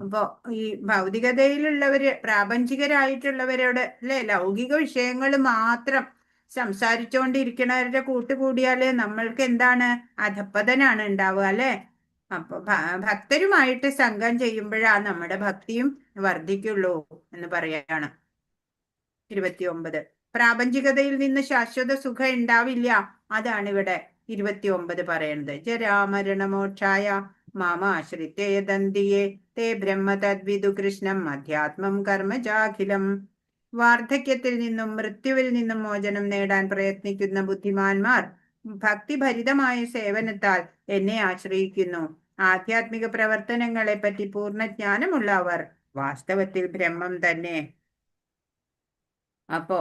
അപ്പോ ഈ ഭൗതികതയിലുള്ളവര്, പ്രാപഞ്ചികരായിട്ടുള്ളവരോട് അല്ലെ, ലൗകിക വിഷയങ്ങൾ മാത്രം സംസാരിച്ചുകൊണ്ടിരിക്കണവരുടെ കൂട്ടുകൂടിയാല് നമ്മൾക്ക് എന്താണ്, അധപ്പതനാണ് ഉണ്ടാവുക അല്ലെ. അപ്പൊ ഭക്തരുമായിട്ട് സംഘം ചെയ്യുമ്പോഴാ നമ്മുടെ ഭക്തിയും വർദ്ധിക്കുള്ളൂ എന്ന് പറയാണ്. 29. പ്രാപഞ്ചികതയിൽ നിന്ന് ശാശ്വത സുഖം ഉണ്ടാവില്ല. അതാണ് ഇവിടെ 29 പറയുന്നത്. ജരാമരണമോക്ഷായ മാമാശ്രിത്യേ തേ ബ്രഹ്മ തദ്വിദു കൃഷ്ണം അധ്യാത്മം കർമ്മജാഖിലം. വാർദ്ധക്യത്തിൽ നിന്നും മൃത്യുവിൽ നിന്നും മോചനം നേടാൻ പ്രയത്നിക്കുന്ന ബുദ്ധിമാന്മാർ ഭക്തിഭരിതമായ സേവനത്താൽ എന്നെ ആശ്രയിക്കുന്നു. ആധ്യാത്മിക പ്രവർത്തനങ്ങളെ പറ്റി പൂർണ്ണ ജ്ഞാനമുള്ളവർ വാസ്തവത്തിൽ ബ്രഹ്മം തന്നെ. അപ്പോ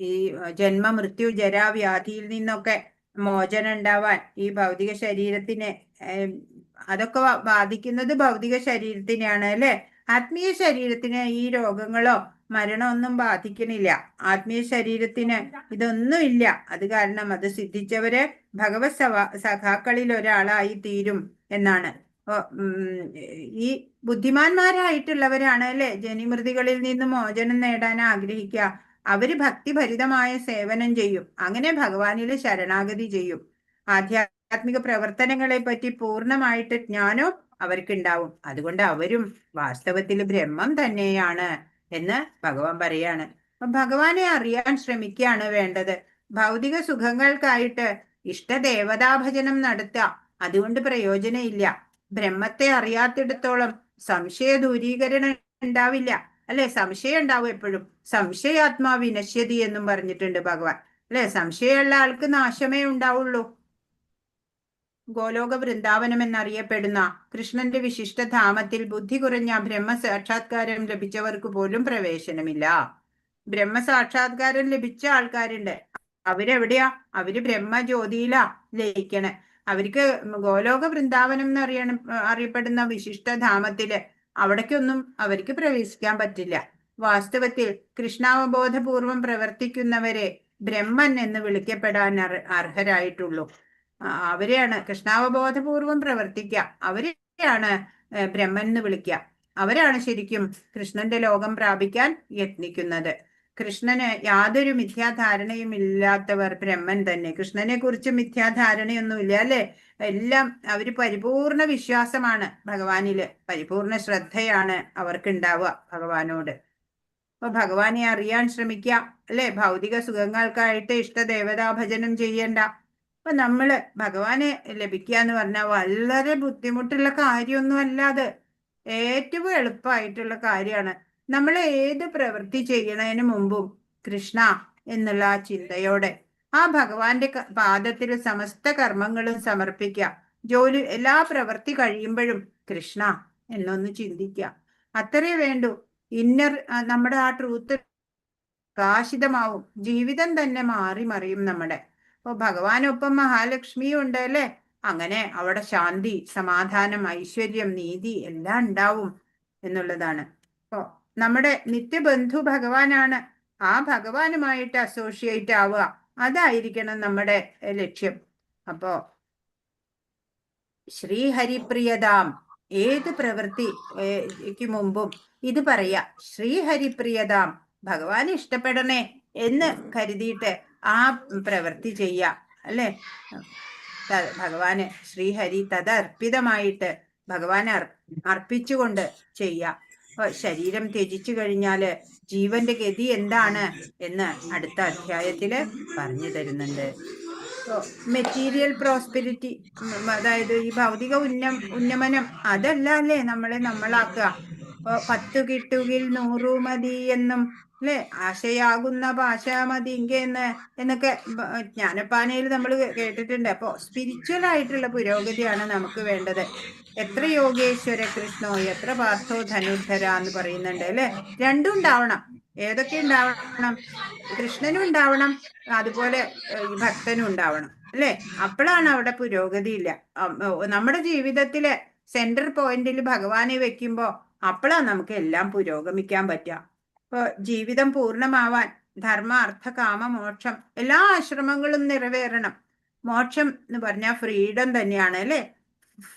ഈ ജന്മ മൃത്യു ജരാവ്യാധിയിൽ നിന്നൊക്കെ മോചനം ഉണ്ടാവാൻ ഈ ഭൗതിക ശരീരത്തിന് അതൊക്കെ ബാധിക്കുന്നത് ഭൗതിക ശരീരത്തിനെയാണ് അല്ലെ. ആത്മീയ ശരീരത്തിന് ഈ രോഗങ്ങളോ മരണമൊന്നും ബാധിക്കണില്ല. ആത്മീയ ശരീരത്തിന് ഇതൊന്നുമില്ല. അത് കാരണം അത് സിദ്ധിച്ചവര് ഭഗവത് സഖാക്കളിൽ ഒരാളായി തീരും എന്നാണ്. ഈ ബുദ്ധിമാന്മാരായിട്ടുള്ളവരാണ് അല്ലെ ജനിമൃതികളിൽ നിന്ന് മോചനം നേടാൻ ആഗ്രഹിക്കുക. അവര് ഭക്തിഭരിതമായ സേവനം ചെയ്യും. അങ്ങനെ ഭഗവാനില് ശരണാഗതി ചെയ്യും. ആധ്യാത്മിക പ്രവർത്തനങ്ങളെ പറ്റി പൂർണ്ണമായിട്ട് ജ്ഞാനം അവർക്കുണ്ടാവും. അതുകൊണ്ട് അവരും വാസ്തവത്തിൽ ബ്രഹ്മം തന്നെയാണ് എന്ന് ഭഗവാൻ പറയാണ്. അപ്പൊ ഭഗവാനെ അറിയാൻ ശ്രമിക്കുകയാണ് വേണ്ടത്. ഭൗതിക സുഖങ്ങൾക്കായിട്ട് ഇഷ്ടദേവതാഭജനം നടത്തുക, അതുകൊണ്ട് പ്രയോജനമില്ല. ബ്രഹ്മത്തെ അറിയാത്തിടത്തോളം സംശയ ദൂരീകരണം ഉണ്ടാവില്ല അല്ലെ. സംശയം ഉണ്ടാവും എപ്പോഴും. സംശയാത്മാ വിനശ്യതി എന്നും പറഞ്ഞിട്ടുണ്ട് ഭഗവാൻ അല്ലെ. സംശയമുള്ള ആൾക്ക് നാശമേ ഉണ്ടാവുള്ളൂ. ഗോലോക വൃന്ദാവനം എന്നറിയപ്പെടുന്ന കൃഷ്ണന്റെ വിശിഷ്ടധാമത്തിൽ ബുദ്ധി കുറഞ്ഞ ബ്രഹ്മസാക്ഷാത്കാരം ലഭിച്ചവർക്ക് പോലും പ്രവേശനമില്ല. ബ്രഹ്മസാക്ഷാത്കാരം ലഭിച്ച ആൾക്കാരുണ്ട്. അവരെവിടെയാ? അവര് ബ്രഹ്മജ്യോതിയിലാ ലയിക്കണേ. അവർക്ക് ഗോലോക വൃന്ദാവനം അറിയപ്പെടുന്ന വിശിഷ്ടധാമത്തില് അവിടേക്കൊന്നും അവർക്ക് പ്രവേശിക്കാൻ പറ്റില്ല. വാസ്തവത്തിൽ കൃഷ്ണാവബോധപൂർവം പ്രവർത്തിക്കുന്നവരെ ബ്രഹ്മൻ എന്ന് വിളിക്കപ്പെടാൻ അർഹരായിട്ടുള്ളൂ. അവരെയാണ് കൃഷ്ണാവബോധപൂർവം പ്രവർത്തിക്കുക, അവരെയാണ് ബ്രഹ്മൻ എന്ന് വിളിക്കുക. അവരാണ് ശരിക്കും കൃഷ്ണന്റെ ലോകം പ്രാപിക്കാൻ യത്നിക്കുന്നത്. കൃഷ്ണന് യാതൊരു മിഥ്യാധാരണയും ഇല്ലാത്തവർ ബ്രഹ്മൻ തന്നെ. കൃഷ്ണനെ കുറിച്ച് മിഥ്യാധാരണയൊന്നുമില്ല അല്ലെ. എല്ലാം അവര് പരിപൂർണ വിശ്വാസമാണ് ഭഗവാനില്, പരിപൂർണ ശ്രദ്ധയാണ് അവർക്ക് ഉണ്ടാവുക ഭഗവാനോട്. അപ്പൊ ഭഗവാനെ അറിയാൻ ശ്രമിക്കുക അല്ലെ. ഭൗതിക സുഖങ്ങൾക്കായിട്ട് ഇഷ്ടദേവതാ ഭജനം ചെയ്യണ്ട. അപ്പൊ നമ്മള് ഭഗവാനെ ലഭിക്കുക എന്ന് പറഞ്ഞാൽ വളരെ ബുദ്ധിമുട്ടുള്ള കാര്യമൊന്നും അല്ലാതെ ഏറ്റവും എളുപ്പമായിട്ടുള്ള കാര്യമാണ്. നമ്മൾ ഏത് പ്രവൃത്തി ചെയ്യണതിന് മുമ്പും കൃഷ്ണ എന്നുള്ള ആ ചിന്തയോടെ ആ ഭഗവാന്റെ പാദത്തിൽ സമസ്ത കർമ്മങ്ങളും സമർപ്പിക്കുക. എല്ലാ പ്രവൃത്തി കഴിയുമ്പോഴും കൃഷ്ണ എന്നൊന്ന് ചിന്തിക്കുക. അത്രേ വേണ്ടൂ. നമ്മുടെ ആ ട്രൂത്ത് പ്രകാശിതമാവും. ജീവിതം തന്നെ മാറി മറിയും നമ്മുടെ. അപ്പൊ ഭഗവാനൊപ്പം മഹാലക്ഷ്മിയും ഉണ്ട് അല്ലെ. അങ്ങനെ അവിടെ ശാന്തി, സമാധാനം, ഐശ്വര്യം, നീതി എല്ലാം ഉണ്ടാവും എന്നുള്ളതാണ്. അപ്പോ നമ്മുടെ നിത്യബന്ധു ഭഗവാനാണ്. ആ ഭഗവാനുമായിട്ട് അസോസിയേറ്റ് ആവുക, അതായിരിക്കണം നമ്മുടെ ലക്ഷ്യം. അപ്പോ ശ്രീഹരിപ്രിയതാം, ഏത് പ്രവൃത്തിക്ക് മുമ്പും ഇത് പറയാ, ശ്രീഹരിപ്രിയതാം, ഭഗവാൻ ഇഷ്ടപ്പെടണേ എന്ന് കരുതിയിട്ട് ആ പ്രവൃത്തി ചെയ്യ അല്ലെ. ഭഗവാന് ശ്രീഹരി തദർപ്പിതമായിട്ട് ഭഗവാൻ അർപ്പിച്ചുകൊണ്ട് ചെയ്യാം. ശരീരം ത്യജിച്ചു കഴിഞ്ഞാല് ജീവന്റെ ഗതി എന്താണ് എന്ന് അടുത്ത അധ്യായത്തില് പറഞ്ഞു തരുന്നുണ്ട്. മെറ്റീരിയൽ പ്രോസ്പെരിറ്റി, അതായത് ഈ ഭൗതിക ഉന്നമനം അതല്ല അല്ലേ നമ്മളാക്കുക. 10 കിട്ടുകിൽ 100 മതി എന്നും അല്ലെ, ആശയാകുന്ന പാശമതിങ്കെന്ന് എന്നൊക്കെ ജ്ഞാനപ്പാനയിൽ നമ്മൾ കേട്ടിട്ടുണ്ട്. അപ്പോ സ്പിരിച്വൽ ആയിട്ടുള്ള പുരോഗതിയാണ് നമുക്ക് വേണ്ടത്. എത്ര യോഗേശ്വര കൃഷ്ണോ എത്ര പാർത്ഥോ ധനുർധര എന്ന് പറയുന്നുണ്ട് അല്ലെ. രണ്ടും ഉണ്ടാവണം. ഏതൊക്കെ ഉണ്ടാവണം? കൃഷ്ണനും ഉണ്ടാവണം, അതുപോലെ ഭക്തനും ഉണ്ടാവണം അല്ലെ. അപ്പോഴാണ് അവിടെ പുരോഗതി ഇല്ല. നമ്മുടെ ജീവിതത്തില് സെന്റർ പോയിന്റിൽ ഭഗവാനെ വെക്കുമ്പോൾ അപ്പോഴാണ് നമുക്ക് എല്ലാം പുരോഗമിക്കാൻ പറ്റുക. ഇപ്പോൾ ജീവിതം പൂർണ്ണമാവാൻ ധർമ്മ അർത്ഥ കാമ മോക്ഷം എല്ലാ ആശ്രമങ്ങളും നിറവേറണം. മോക്ഷം എന്ന് പറഞ്ഞാൽ ഫ്രീഡം തന്നെയാണ് അല്ലേ?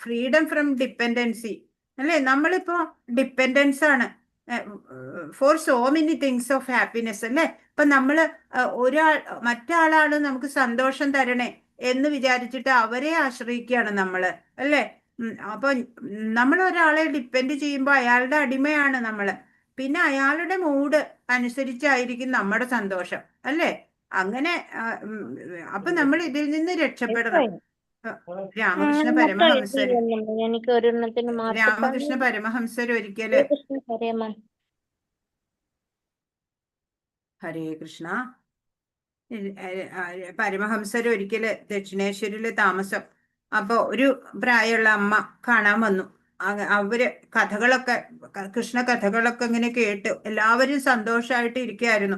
ഫ്രീഡം ഫ്രം ഡിപ്പെൻഡൻസി അല്ലേ? നമ്മളിപ്പോ ഡിപ്പെൻഡൻസ് ആണ് for so many things of happiness അല്ലേ? ഇപ്പൊ നമ്മള് മറ്റാളാണ് നമുക്ക് സന്തോഷം തരണേ എന്ന് വിചാരിച്ചിട്ട് അവരെ ആശ്രയിക്കുകയാണ് നമ്മള് അല്ലേ? അപ്പൊ നമ്മൾ ഒരാളെ ഡിപ്പെൻഡ് ചെയ്യുമ്പോൾ അയാളുടെ അടിമയാണ് നമ്മള്. പിന്നെ അയാളുടെ മൂഡ് അനുസരിച്ചായിരിക്കും നമ്മുടെ സന്തോഷം അല്ലേ? അങ്ങനെ അപ്പൊ നമ്മൾ ഇതിൽ നിന്ന് രക്ഷപ്പെടണം. രാമകൃഷ്ണ പരമഹംസർ എനിക്ക് ഒരെണ്ണത്തിന് രാമകൃഷ്ണ പരമഹംസർ ഒരിക്കല് ഹരേ കൃഷ്ണ പരമഹംസർ ഒരിക്കല് ദക്ഷിണേശ്വരില് താമസം. അപ്പൊ ഒരു പ്രായമുള്ള അമ്മ കാണാൻ വന്നു. അവര് കൃഷ്ണ കഥകളൊക്കെ ഇങ്ങനെ കേട്ട് എല്ലാവരും സന്തോഷമായിട്ട് ഇരിക്കുകയായിരുന്നു.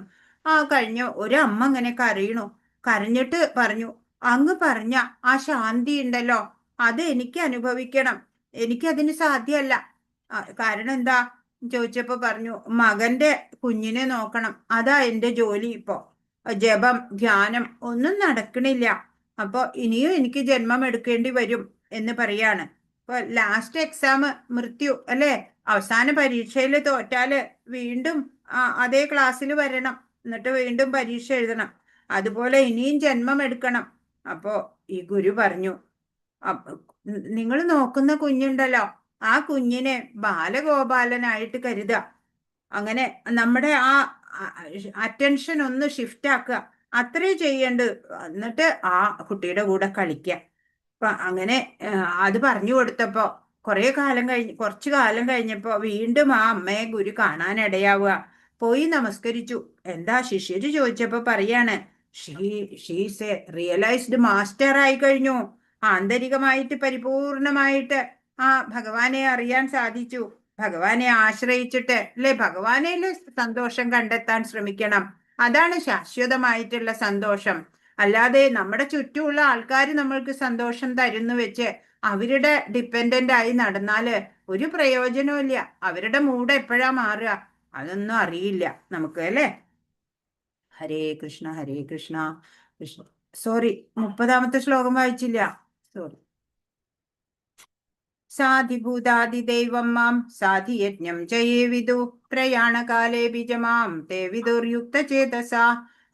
കഴിഞ്ഞ ഒരമ്മ ഇങ്ങനെ കരഞ്ഞിട്ട് പറഞ്ഞു, അങ്ങ് പറഞ്ഞ ആ ശാന്തി ഉണ്ടല്ലോ, അത് എനിക്ക് അനുഭവിക്കണം, എനിക്കതിന് സാധ്യമല്ല. കാരണം എന്താ ചോദിച്ചപ്പോ പറഞ്ഞു, മകന്റെ കുഞ്ഞിനെ നോക്കണം, അതാ എന്റെ ജോലി. ഇപ്പോ ജപം ധ്യാനം ഒന്നും നടക്കണില്ല, അപ്പൊ ഇനിയും എനിക്ക് ജന്മം എടുക്കേണ്ടി വരും എന്ന് പറയാണ്. ഇപ്പൊ ലാസ്റ്റ് എക്സാം മൃത്യു അല്ലേ? അവസാന പരീക്ഷയിൽ തോറ്റാല് വീണ്ടും അതേ ക്ലാസ്സിൽ വരണം, എന്നിട്ട് വീണ്ടും പരീക്ഷ എഴുതണം. അതുപോലെ ഇനിയും ജന്മം എടുക്കണം. അപ്പോ ഈ ഗുരു പറഞ്ഞു, നിങ്ങൾ നോക്കുന്ന കുഞ്ഞുണ്ടല്ലോ, ആ കുഞ്ഞിനെ ബാലഗോപാലനായിട്ട് കരുതുക. അങ്ങനെ നമ്മുടെ ആ അറ്റൻഷൻ ഒന്ന് ഷിഫ്റ്റ് ആക്കുക, അത്രേ ചെയ്യേണ്ടത്. എന്നിട്ട് ആ കുട്ടിയുടെ കൂടെ കളിക്കുക. അപ്പൊ അങ്ങനെ അത് പറഞ്ഞു കൊടുത്തപ്പോ കുറച്ചു കാലം കഴിഞ്ഞപ്പോ വീണ്ടും ആ അമ്മയെ ഗുരു കാണാനിടയാവുക. പോയി നമസ്കരിച്ചു. എന്താ ശിഷ്യര് ചോദിച്ചപ്പോ പറയാണ്, ഷീസ് എ റിയലൈസ്ഡ് മാസ്റ്റർ ആയി കഴിഞ്ഞു. ആന്തരികമായിട്ട് പരിപൂർണമായിട്ട് ആ ഭഗവാനെ അറിയാൻ സാധിച്ചു. ഭഗവാനെ ആശ്രയിച്ചിട്ട് അല്ലെ, ഭഗവാനിലെ സന്തോഷം കണ്ടെത്താൻ ശ്രമിക്കണം. അതാണ് ശാശ്വതമായിട്ടുള്ള സന്തോഷം. അല്ലാതെ നമ്മുടെ ചുറ്റുമുള്ള ആൾക്കാർ നമ്മൾക്ക് സന്തോഷം തരുന്നു വെച്ച് അവരുടെ ഡിപ്പെൻഡന്റ് ആയി നടന്നാല് ഒരു പ്രയോജനവും ഇല്ല. അവരുടെ മൂഡ് എപ്പോഴാ മാറുക അതൊന്നും അറിയില്ല നമുക്ക് അല്ലേ? ഹരേ കൃഷ്ണ ഹരേ കൃഷ്ണ. കൃഷ്ണ സോറി, 30ാമത്തെ ശ്ലോകം വായിച്ചില്ല, സോറി. സാധിഭൂതാദിദൈവം മാം സാധിയജ്ഞം ചയേ വിദു പ്രയാണകാലേ ബിജമാം തേ വിദുർയുക്തചേതസ.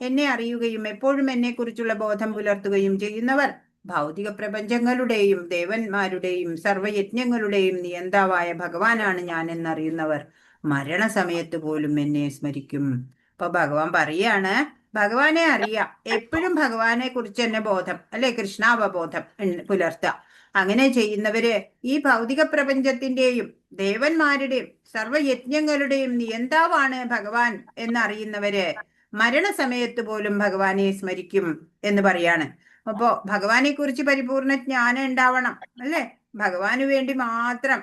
എന്നെ അറിയുകയും എപ്പോഴും എന്നെ കുറിച്ചുള്ള ബോധം പുലർത്തുകയും ചെയ്യുന്നവർ ഭൗതിക പ്രപഞ്ചങ്ങളുടെയും ദേവന്മാരുടെയും സർവയജ്ഞങ്ങളുടെയും നിയന്താവായ ഭഗവാനാണ് ഞാൻ എന്നറിയുന്നവർ മരണസമയത്ത് പോലും എന്നെ സ്മരിക്കും. അപ്പൊ ഭഗവാൻ പറയാണ്, ഭഗവാനെ അറിയാം, എപ്പോഴും ഭഗവാനെ കുറിച്ച് തന്നെ ബോധം അല്ലെ, കൃഷ്ണാവബോധം പുലർത്തുക. അങ്ങനെ ചെയ്യുന്നവര് ഈ ഭൗതിക പ്രപഞ്ചത്തിന്റെയും ദേവന്മാരുടെയും സർവയജ്ഞങ്ങളുടെയും നിയന്താവാണ് ഭഗവാൻ എന്നറിയുന്നവര് മരണസമയത്ത് പോലും ഭഗവാനെ സ്മരിക്കും എന്ന് പറയാണ്. അപ്പോ ഭഗവാനെ കുറിച്ച് പരിപൂർണ ജ്ഞാനം ഉണ്ടാവണം അല്ലെ? ഭഗവാന് വേണ്ടി മാത്രം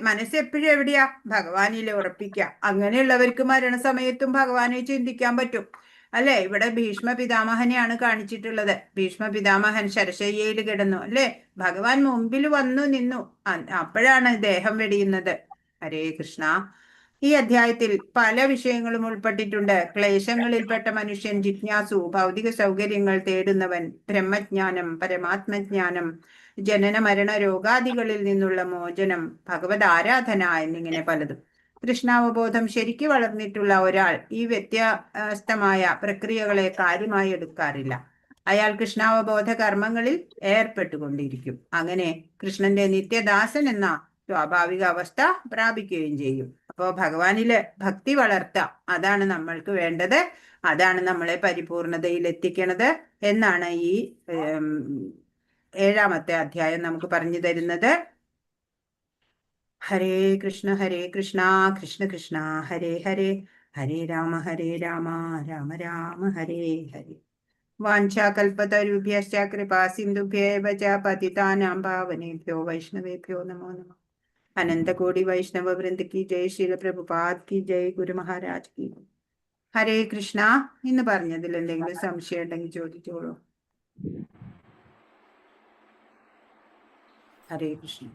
മനസ്സെപ്പോഴും എവിടെയാ? ഭഗവാനിൽ ഉറപ്പിക്കുക. അങ്ങനെയുള്ളവർക്ക് മരണസമയത്തും ഭഗവാനെ ചിന്തിക്കാൻ പറ്റും അല്ലെ? ഇവിടെ ഭീഷ്മ പിതാമഹനെയാണ് കാണിച്ചിട്ടുള്ളത്. ഭീഷ്മ പിതാമഹൻ ശരശയ്യയിൽ കിടന്നു അല്ലെ, ഭഗവാൻ മുമ്പിൽ വന്നു നിന്നു, അപ്പോഴാണ് ദേഹം വെടിയുന്നത്. ഹരേ കൃഷ്ണ. ഈ അധ്യായത്തിൽ പല വിഷയങ്ങളും ഉൾപ്പെട്ടിട്ടുണ്ട്. ക്ലേശങ്ങളിൽപ്പെട്ട മനുഷ്യൻ, ജിജ്ഞാസു, ഭൗതിക സൗകര്യങ്ങൾ തേടുന്നവൻ, ബ്രഹ്മജ്ഞാനം, പരമാത്മജ്ഞാനം, ജനന മരണ രോഗാദികളിൽ നിന്നുള്ള മോചനം, ഭഗവത് ആരാധന എന്നിങ്ങനെ പലതും. കൃഷ്ണാവബോധം ശരിക്കു വളർന്നിട്ടുള്ള ഒരാൾ ഈ വ്യത്യസ്തമായ പ്രക്രിയകളെ കാര്യമായി എടുക്കാറില്ല. അയാൾ കൃഷ്ണാവബോധ കർമ്മങ്ങളിൽ ഏർപ്പെട്ടുകൊണ്ടിരിക്കും. അങ്ങനെ കൃഷ്ണന്റെ നിത്യദാസൻ എന്ന സ്വാഭാവിക അവസ്ഥ പ്രാപിക്കുകയും ചെയ്യും. അപ്പോൾ ഭഗവാനില് ഭക്തി വളർത്താം, അതാണ് നമ്മൾക്ക് വേണ്ടത്, അതാണ് നമ്മളെ പരിപൂർണതയിൽ എത്തിക്കണത് എന്നാണ് ഈ 7ാമത്തെ അധ്യായം നമുക്ക് പറഞ്ഞു തരുന്നത്. ഹരേ കൃഷ്ണ കൃഷ്ണ കൃഷ്ണ ഹരേ ഹരേ, ഹരേ രാമ രാമ രാമ ഹരേ ഹരേ. വാഞ്ചാകൽപതരുഭ്യശ്ച കൃപാ സിന്ധുഭ്യേവ ച പതിതാനാം പാവനേഭ്യോ വൈഷ്ണവേഭ്യോ നമോ നമഃ. അനന്തകോടി വൈഷ്ണവ വൃന്ദ കി ജയ്, ശ്രീല പ്രഭുപാദ് കി ജയ്, ഗുരു മഹാരാജ് കി. ഹരേ കൃഷ്ണ. ഇന്ന് പറഞ്ഞതിൽ എന്തെങ്കിലും സംശയം ഉണ്ടെങ്കിൽ ചോദിച്ചോളൂ. ഹരേ കൃഷ്ണ.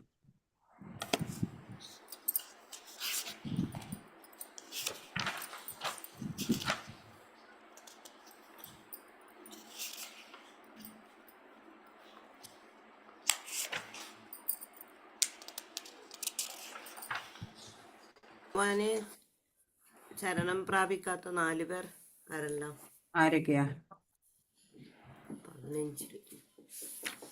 ഭഗവാനെ ശരണം പ്രാപിക്കാത്ത 4 പേർ ആരെല്ലാം? ആരൊക്കെയാ? 15.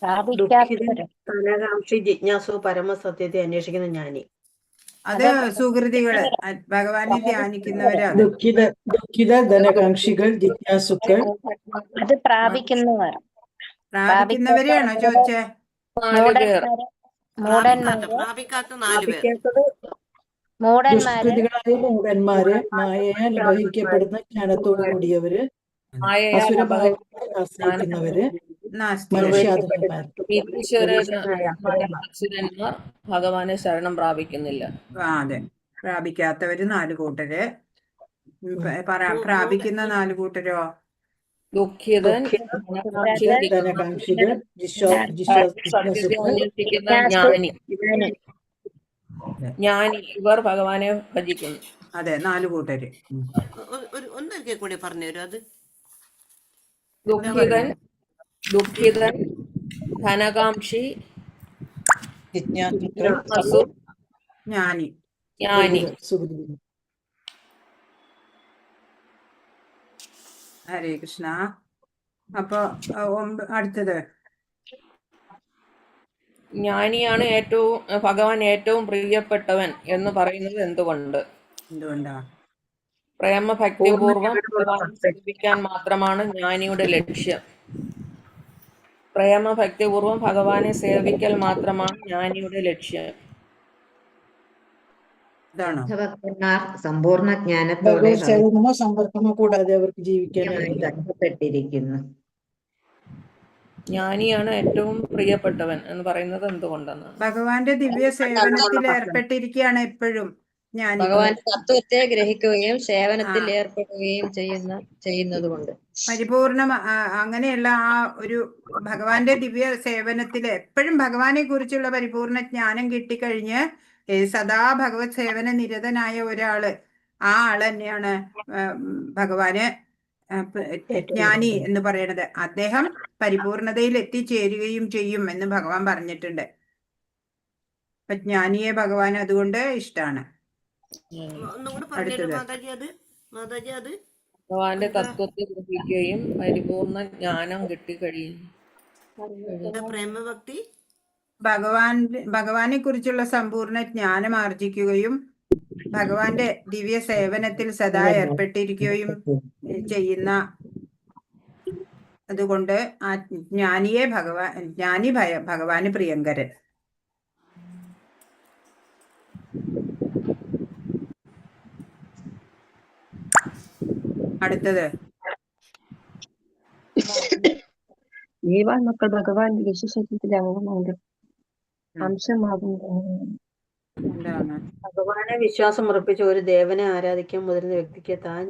പ്രാപിക്കാത്തവര്. ദുഃഖിതൻ, ധനകാംക്ഷി, ജിജ്ഞാസു, പരമസത്യത്തെ അന്വേഷിക്കുന്ന ജ്ഞാനി. അത് സുഹൃതികള് ഭഗവാനെ ധ്യാനിക്കുന്നവരാ. അത് ദുഃഖിത ധനകാംക്ഷികൾ, ജിജ്ഞാസുക്കൾ. അത് പ്രാപിക്കുന്നവർ. പ്രാപിക്കുന്നവരെയാണോ ചോദിച്ചേ? 4 പേർ. മൂടന്മാര്. പ്രാപിക്കാത്ത 4 പേർ. പ്രാപിക്കാത്തത് മൂടന്മാര്. ദുഷ്കൃതികളായ മൂഢന്മാര്, മായയാൽ അപഹരിക്കപ്പെടുന്ന ജ്ഞാനത്തോടു കൂടിയവര്, അസുരഭാവങ്ങളെ ആശ്രയിക്കുന്നവര്, നാസ്തികർ. മനുഷ്യാധമന്മാർ. അസുരന്മാർ ഭഗവാനെ ശരണം പ്രാപിക്കുന്നില്ല. അതെ, പ്രാപിക്കാത്തവര് 4 കൂട്ടര്. പ്രാപിക്കുന്ന 4 കൂട്ടരോ? ദുഃഖിതൻ, ധനകാംക്ഷികൾ, സത്യത്തെ അന്വേഷിക്കുന്ന ജ്ഞാനി. ജ്ഞാനി, ഇവർ ഭഗവാനെ ഭജിക്കുന്നു. അതെ, 4 കൂട്ടര്. ഒന്നൊരിക്കൽ കൂടി പറഞ്ഞുതരും അത്. ദുഃഖിതൻ, ധനകാംക്ഷി, ജിജ്ഞാസുക്കൾ, ജ്ഞാനി. സുഹൃത്തുക്കൾ. ഹരേ കൃഷ്ണ. അപ്പൊ അടുത്തത് ജ്ഞാനിയാണ് ഭഗവാൻ ഏറ്റവും പ്രിയപ്പെട്ടവൻ എന്ന് പറയുന്നത് എന്തുകൊണ്ടാ? പ്രേമഭക്തിപൂർവം ഭഗവാനെ സേവിക്കാൻ മാത്രമാണ് ജ്ഞാനിയുടെ ലക്ഷ്യം. പ്രേമഭക്തിപൂർവം ഭഗവാനെ സേവിക്കൽ മാത്രമാണ് ജ്ഞാനിയുടെ ലക്ഷ്യം. ഭക്തന്മാർ സമ്പൂർണ്ണ ജ്ഞാനത്തോടെ സേവനമോ സമ്പർക്കമോ കൂടാതെ അവർക്ക് ജീവിക്കാൻ ബന്ധപ്പെട്ടിരിക്കുന്നു. ജ്ഞാനിയാണ് ഏറ്റവും പ്രിയപ്പെട്ടവൻ എന്ന് പറയുന്നത് എന്തുകൊണ്ടെന്നാണ്? ഭഗവാന്റെ ദിവ്യ സേവനത്തിൽ ഏർപ്പെട്ടിരിക്കുകയാണ് എപ്പോഴും ജ്ഞാനി. ഭഗവാന്റെ തത്വത്തെ ഗ്രഹിക്കുകയും സേവനത്തിൽ ഏർപ്പെടുകയും ചെയ്യുന്നതുകൊണ്ട്. പരിപൂർണ അങ്ങനെയുള്ള ആ ഒരു ഭഗവാന്റെ ദിവ്യ സേവനത്തില് എപ്പോഴും ഭഗവാനെ കുറിച്ചുള്ള പരിപൂർണ ജ്ഞാനം കിട്ടിക്കഴിഞ്ഞ് സദാ ഭഗവത് സേവന നിരതനായ ഒരാള്, ആ ആള് തന്നെയാണ് ഭഗവാന് ജ്ഞാനി എന്ന് പറയണത്. അദ്ദേഹം പരിപൂർണതയിൽ എത്തിച്ചേരുകയും ചെയ്യും എന്ന് ഭഗവാൻ പറഞ്ഞിട്ടുണ്ട്. അപ്പൊ ജ്ഞാനിയെ ഭഗവാൻ അതുകൊണ്ട് ഇഷ്ടാണ്. അടുത്തത് ഭഗവാന്റെ തത്വത്തെ ഗ്രഹിക്കുകയും പരിപൂർണ ജ്ഞാനം കിട്ടിക്കഴിയും. പ്രേമഭക്തി ഭഗവാനെ കുറിച്ചുള്ള സമ്പൂർണ്ണ ജ്ഞാനം ആർജിക്കുകയും ഭഗവാന്റെ ദിവ്യ സേവനത്തിൽ സദാ ഏർപ്പെട്ടിരിക്കുകയും ചെയ്യുന്ന അതുകൊണ്ട് ആ ജ്ഞാനിയെ ഭഗവാന് പ്രിയങ്കരൻ. അടുത്തത് മക്കൾ ഭഗവാന്റെ വിശ്വശരീരത്തിലെ അംഗമാകും അംശമാകും. ഭഗവാനെ വിശ്വാസം ഉറപ്പിച്ച ഒരു ദേവനെ ആരാധിക്കാൻ മുതിർന്ന വ്യക്തിക്ക് താൻ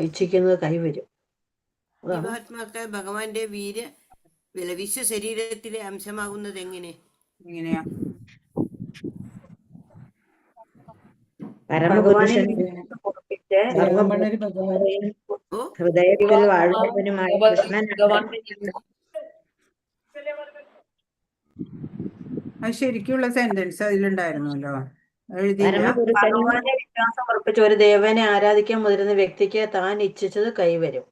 ഇച്ഛിക്കുന്നത് കൈവരും. ജീവാത്മാക്കൾ ഭഗവാന്റെ വിശ്വ ശരീരത്തിലെ അംശമാകുന്നത് എങ്ങനെയാ? പരമപുരുഷൻ ഹൃദയത്തിൽ വാഴുന്നവനുമായ കൃഷ്ണനാണ്. അത് ശരിക്കുള്ള സെന്റൻസ് അതിലുണ്ടായിരുന്നല്ലോ, എഴുതി. ഭഗവാനെ വിശ്വാസം ഉറപ്പിച്ച ഒരു ദേവനെ ആരാധിക്കാൻ മുതിരുന്ന വ്യക്തിക്ക് താൻ ഇച്ഛിച്ചത് കൈവരും.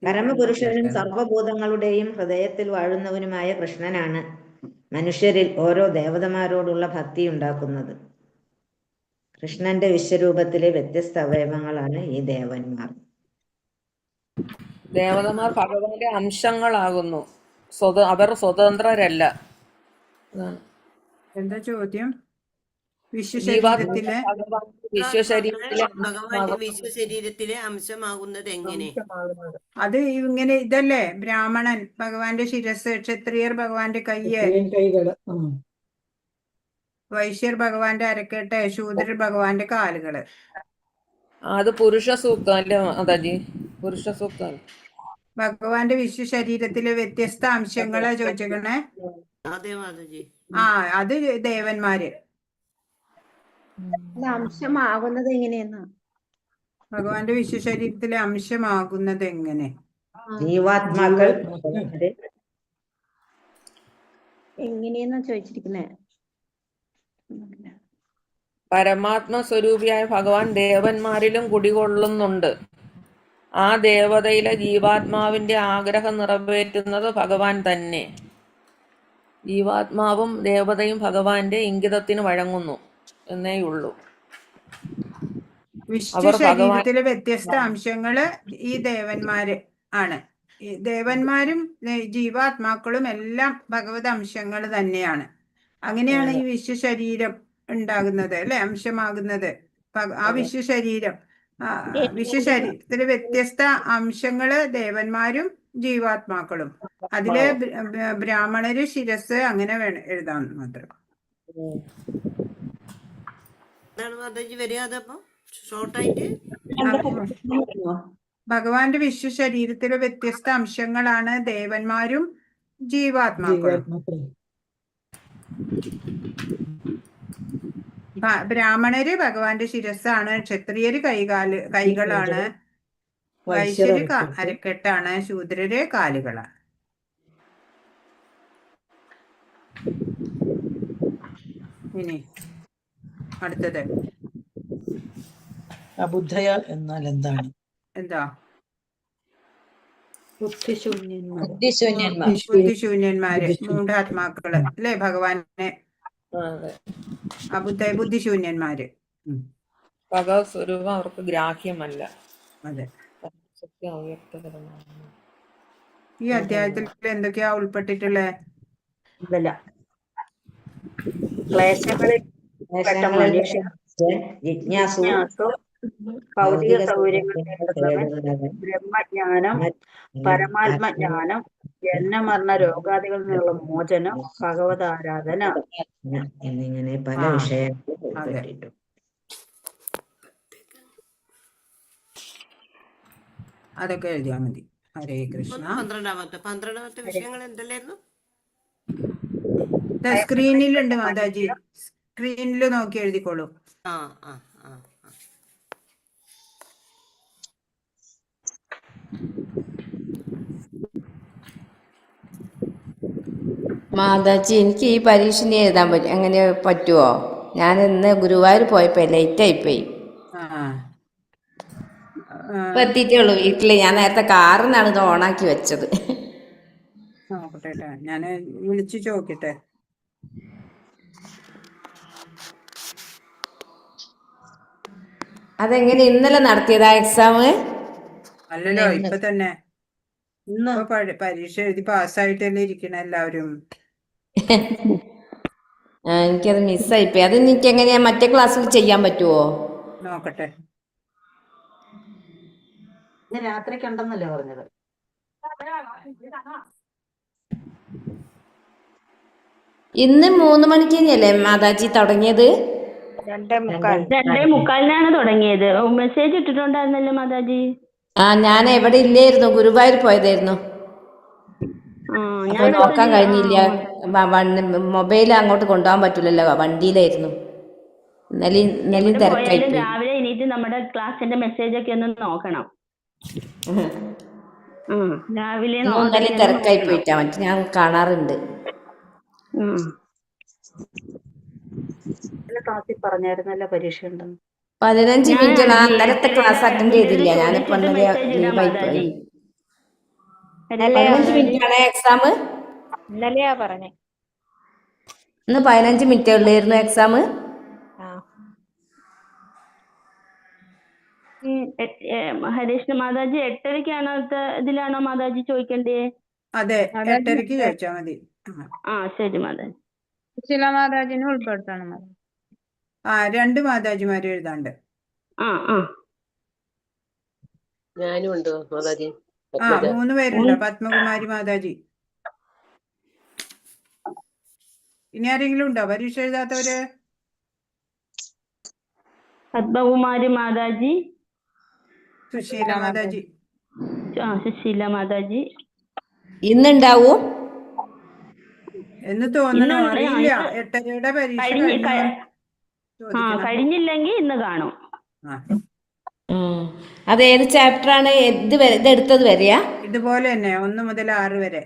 പരമപുരുഷനും സർവഭൂതങ്ങളുടെയും ഹൃദയത്തിൽ വാഴുന്നവനുമായ കൃഷ്ണനാണ് മനുഷ്യരിൽ ഓരോ ദേവതമാരോടുള്ള ഭക്തി ഉണ്ടാക്കുന്നത്. കൃഷ്ണന്റെ വിശ്വരൂപത്തിലെ വ്യത്യസ്ത അവയവങ്ങളാണ് ഈ ദേവന്മാർ. ദേവതമാർ ഭഗവാന്റെ അംശങ്ങളാകുന്നു, അവർ സ്വതന്ത്രരല്ല. എന്താ ചോദ്യം? വിശ്വശരീരത്തിലെ വിശ്വശരീരത്തിലെ അംശമാകുന്നത് എങ്ങനെ? അത് ഇങ്ങനെ ഇതല്ലേ, ബ്രാഹ്മണൻ ഭഗവാന്റെ ശിരസ്, ക്ഷത്രിയർ ഭഗവാന്റെ കയ്യ്, വൈശ്യർ ഭഗവാന്റെ അരക്കെട്ട്, ശൂദ്രർ ഭഗവാന്റെ കാലുകള്. അത് പുരുഷ സൂക്തം അല്ലേ മാതാജി? പുരുഷ സൂക്തം. ഭഗവാന്റെ വിശ്വശരീരത്തിലെ വ്യത്യസ്ത അംശങ്ങളെ ചോദിച്ചേക്കണേ. അത് ദേവന്മാര്. അംശമാകുന്നത് എങ്ങനെയെന്നാ? ഭഗവാന്റെ വിശ്വശരീരത്തിലെ അംശമാകുന്നത് എങ്ങനെ? ജീവാത്മാക്കൾ എങ്ങനെയെന്നാ ചോദിച്ചിരിക്കുന്നേ? പരമാത്മസ്വരൂപിയായ ഭഗവാൻ ദേവന്മാരിലും കുടികൊള്ളുന്നുണ്ട്. ആ ദേവതയിലെ ജീവാത്മാവിന്റെ ആഗ്രഹം നിറവേറ്റുന്നത് ഭഗവാൻ തന്നെ. ജീവാത്മാവും ദേവതയും ഭഗവാന്റെ ഇംഗിതത്തിന് വഴങ്ങുന്നു എന്നേയുള്ളൂ. വിശ്വ അവർ ഭഗവാൻ ശരീരത്തിലെ വ്യത്യസ്ത അംശങ്ങള് ഈ ദേവന്മാര് ആണ്. ഈ ദേവന്മാരും ജീവാത്മാക്കളും എല്ലാം ഭഗവത് അംശങ്ങൾ തന്നെയാണ്. അങ്ങനെയാണ് ഈ വിശ്വശരീരം ഉണ്ടാകുന്നത് അല്ലെ, അംശമാകുന്നത്. ആ വിശ്വശരീരം വിശ്വശരീരത്തിലെ വ്യത്യസ്ത അംശങ്ങള് ദേവന്മാരും ജീവാത്മാക്കളും. അതില് ബ്രാഹ്മണര് ശിരസ് അങ്ങനെ വേണം എഴുതാൻ മാത്രം. എന്താണ് മാതാജി വരിക അതപ്പോ ഷോർട്ടായിട്ട്? ഭഗവാന്റെ വിശ്വശരീരത്തിലെ വ്യത്യസ്ത അംശങ്ങളാണ് ദേവന്മാരും ജീവാത്മാക്കളും. ബ്രാഹ്മണര് ഭഗവാന്റെ ശിരസ്സാണ്, ക്ഷത്രിയര് കൈകളാണ്, വൈശ്യര് അരക്കെട്ടാണ്, ശൂദ്രര് കാലുകളാണ്. ഇനി അടുത്തത് അബുദ്ധയ എന്നാൽ എന്താണ്? എന്താ? ബുദ്ധിശൂന്യന്മാർ. ബുദ്ധിശൂന്യന്മാര്, മൂഢാത്മാക്കള് അല്ലെ, ഭഗവാനെ ബുദ്ധിശൂന്യന്മാര്. ഭഗവത് സ്വരൂപം അവർക്ക് ഗ്രാഹ്യമല്ല. അതെ. സത്യം അവ്യക്തപരമാണ്. ഈ അധ്യായത്തിൽ എന്തൊക്കെയാ ഉൾപ്പെട്ടിട്ടുള്ളത്? ക്ലേശങ്ങളിൽ പെട്ട മനുഷ്യൻ, ജിജ്ഞാസു, ഭൗതിക സൗകര്യങ്ങൾ നേടുന്നവൻ, ബ്രഹ്മജ്ഞാനം, പരമാത്മജ്ഞാനം, ജന്മമരണ രോഗാദികളിൽ നിന്നുള്ള മോചനം, ഭഗവത് ആരാധന എന്നിങ്ങനെ പല വിഷയങ്ങൾ. അതൊക്കെ എഴുതിയാൽ മതി. ഹരേ കൃഷ്ണ. 12ാമത്തെ വിഷയങ്ങൾ എന്തെല്ലായിരുന്നു? സ്ക്രീനിലുണ്ട് മാതാജി, സ്ക്രീനിൽ നോക്കി എഴുതിക്കോളൂ. മാതാജി, എനിക്ക് ഈ പരീക്ഷ എഴുതാൻ പറ്റും അങ്ങനെ പറ്റുമോ? ഞാൻ ഇന്ന് ഗുരുവായൂർ പോയപ്പോ ലേറ്റായിപ്പോയി. ഇപ്പൊ എത്തിയിട്ടേ ഉള്ളൂ വീട്ടില്. ഞാൻ നേരത്തെ കാറിനാണ് ഇത് ഓണാക്കി വെച്ചത്. നോക്കട്ടെ, ഞാന് വിളിച്ചു ചോദിക്കട്ടെ. അതെങ്ങനെ ഇന്നലെ നടത്തിയതാ എക്സാം? അല്ലല്ലോ, ഇപ്പൊ തന്നെ. ഇപ്പൊ പരീക്ഷ എഴുതി പാസ്സായിട്ടല്ലേ ഇരിക്കണ എല്ലാവരും. എനിക്കത് മിസ്സായിപ്പോയി. അത് എനിക്ക് എങ്ങനെയാ മറ്റേ ക്ലാസ്സിൽ ചെയ്യാൻ പറ്റുമോ? നോക്കട്ടെ. രാത്രി കണ്ടെന്നല്ലേ പറഞ്ഞത്? ഇന്ന് 3 മണിക്ക് തന്നെയല്ലേ മാതാജി തുടങ്ങിയത്? 2:45 തുടങ്ങിയത്. മെസ്സേജ് ഇട്ടിട്ടുണ്ടായിരുന്നല്ലോ മാതാജി. ഞാൻ എവിടെ ഇല്ലായിരുന്നു, ഗുരുവായൂർ പോയതായിരുന്നു. അപ്പൊ നോക്കാൻ കഴിഞ്ഞില്ല. മൊബൈൽ അങ്ങോട്ട് കൊണ്ടുപോകാൻ പറ്റൂലല്ലോ, വണ്ടിയിലായിരുന്നു. ഇന്നലെയും തിരക്കായി. രാവിലെ എണീറ്റ് നമ്മുടെ ക്ലാസ്സിന്റെ മെസ്സേജ് ഒക്കെ ഒന്ന് നോക്കണം. രാവിലെ ഇന്നലെയും തിരക്കായി പോയിട്ടാ, മറ്റു ഞാൻ കാണാറുണ്ട്. ക്ലാസ്സിൽ പറഞ്ഞായിരുന്നല്ലോ പരീക്ഷ ഉണ്ടെന്ന്. 15 മിനിറ്റ്. അന്നേരത്തെ ക്ലാസ് അറ്റൻഡ് ചെയ്തില്ല. ഞാനിപ്പോ ഇന്നലെ ലീവായി പോയി. 15 മിനിറ്റ് ആണ് എക്സാം. ഇന്നലെയാ പറഞ്ഞേ. ഇന്ന് 15 മിനിറ്റേ ഉള്ളായിരുന്നു എക്സാം. ഹരീഷ്ണ മാതാജി 8:30-ക്കാണോ ഇതിലാണോ മാതാജി ചോദിക്കണ്ടേ? അതെ, 8:30-ക്ക് ചോദിച്ചാ മതി. ശരി മാതാജി. സുശീല മാതാജിനെ ഉൾപ്പെടുത്തണം. 2 മാതാജിമാര് എഴുതാണ്ട്. ഞാനും ഉണ്ട് മാതാജി. 3 പേരുണ്ട്. പത്മകുമാരി മാതാജി. ഇനി ആരെങ്കിലും ഉണ്ടോ പരീക്ഷ എഴുതാത്തവര്? പത്മകുമാരി മാതാജി, സുശീല മാതാജി. സുശീല മാതാജി. ഇന്നുണ്ടാവും എന്ന് തോന്നണോ, അറിയില്ല. 8:30-യുടെ പരീക്ഷ കഴിഞ്ഞില്ലെങ്കിൽ ഇന്ന് കാണും. അത് ഏത് ചാപ്റ്റർ ആണ്? ഇതെടുത്തത് വരെയാ? ഇതുപോലെ തന്നെ 1 മുതൽ 6 വരെ.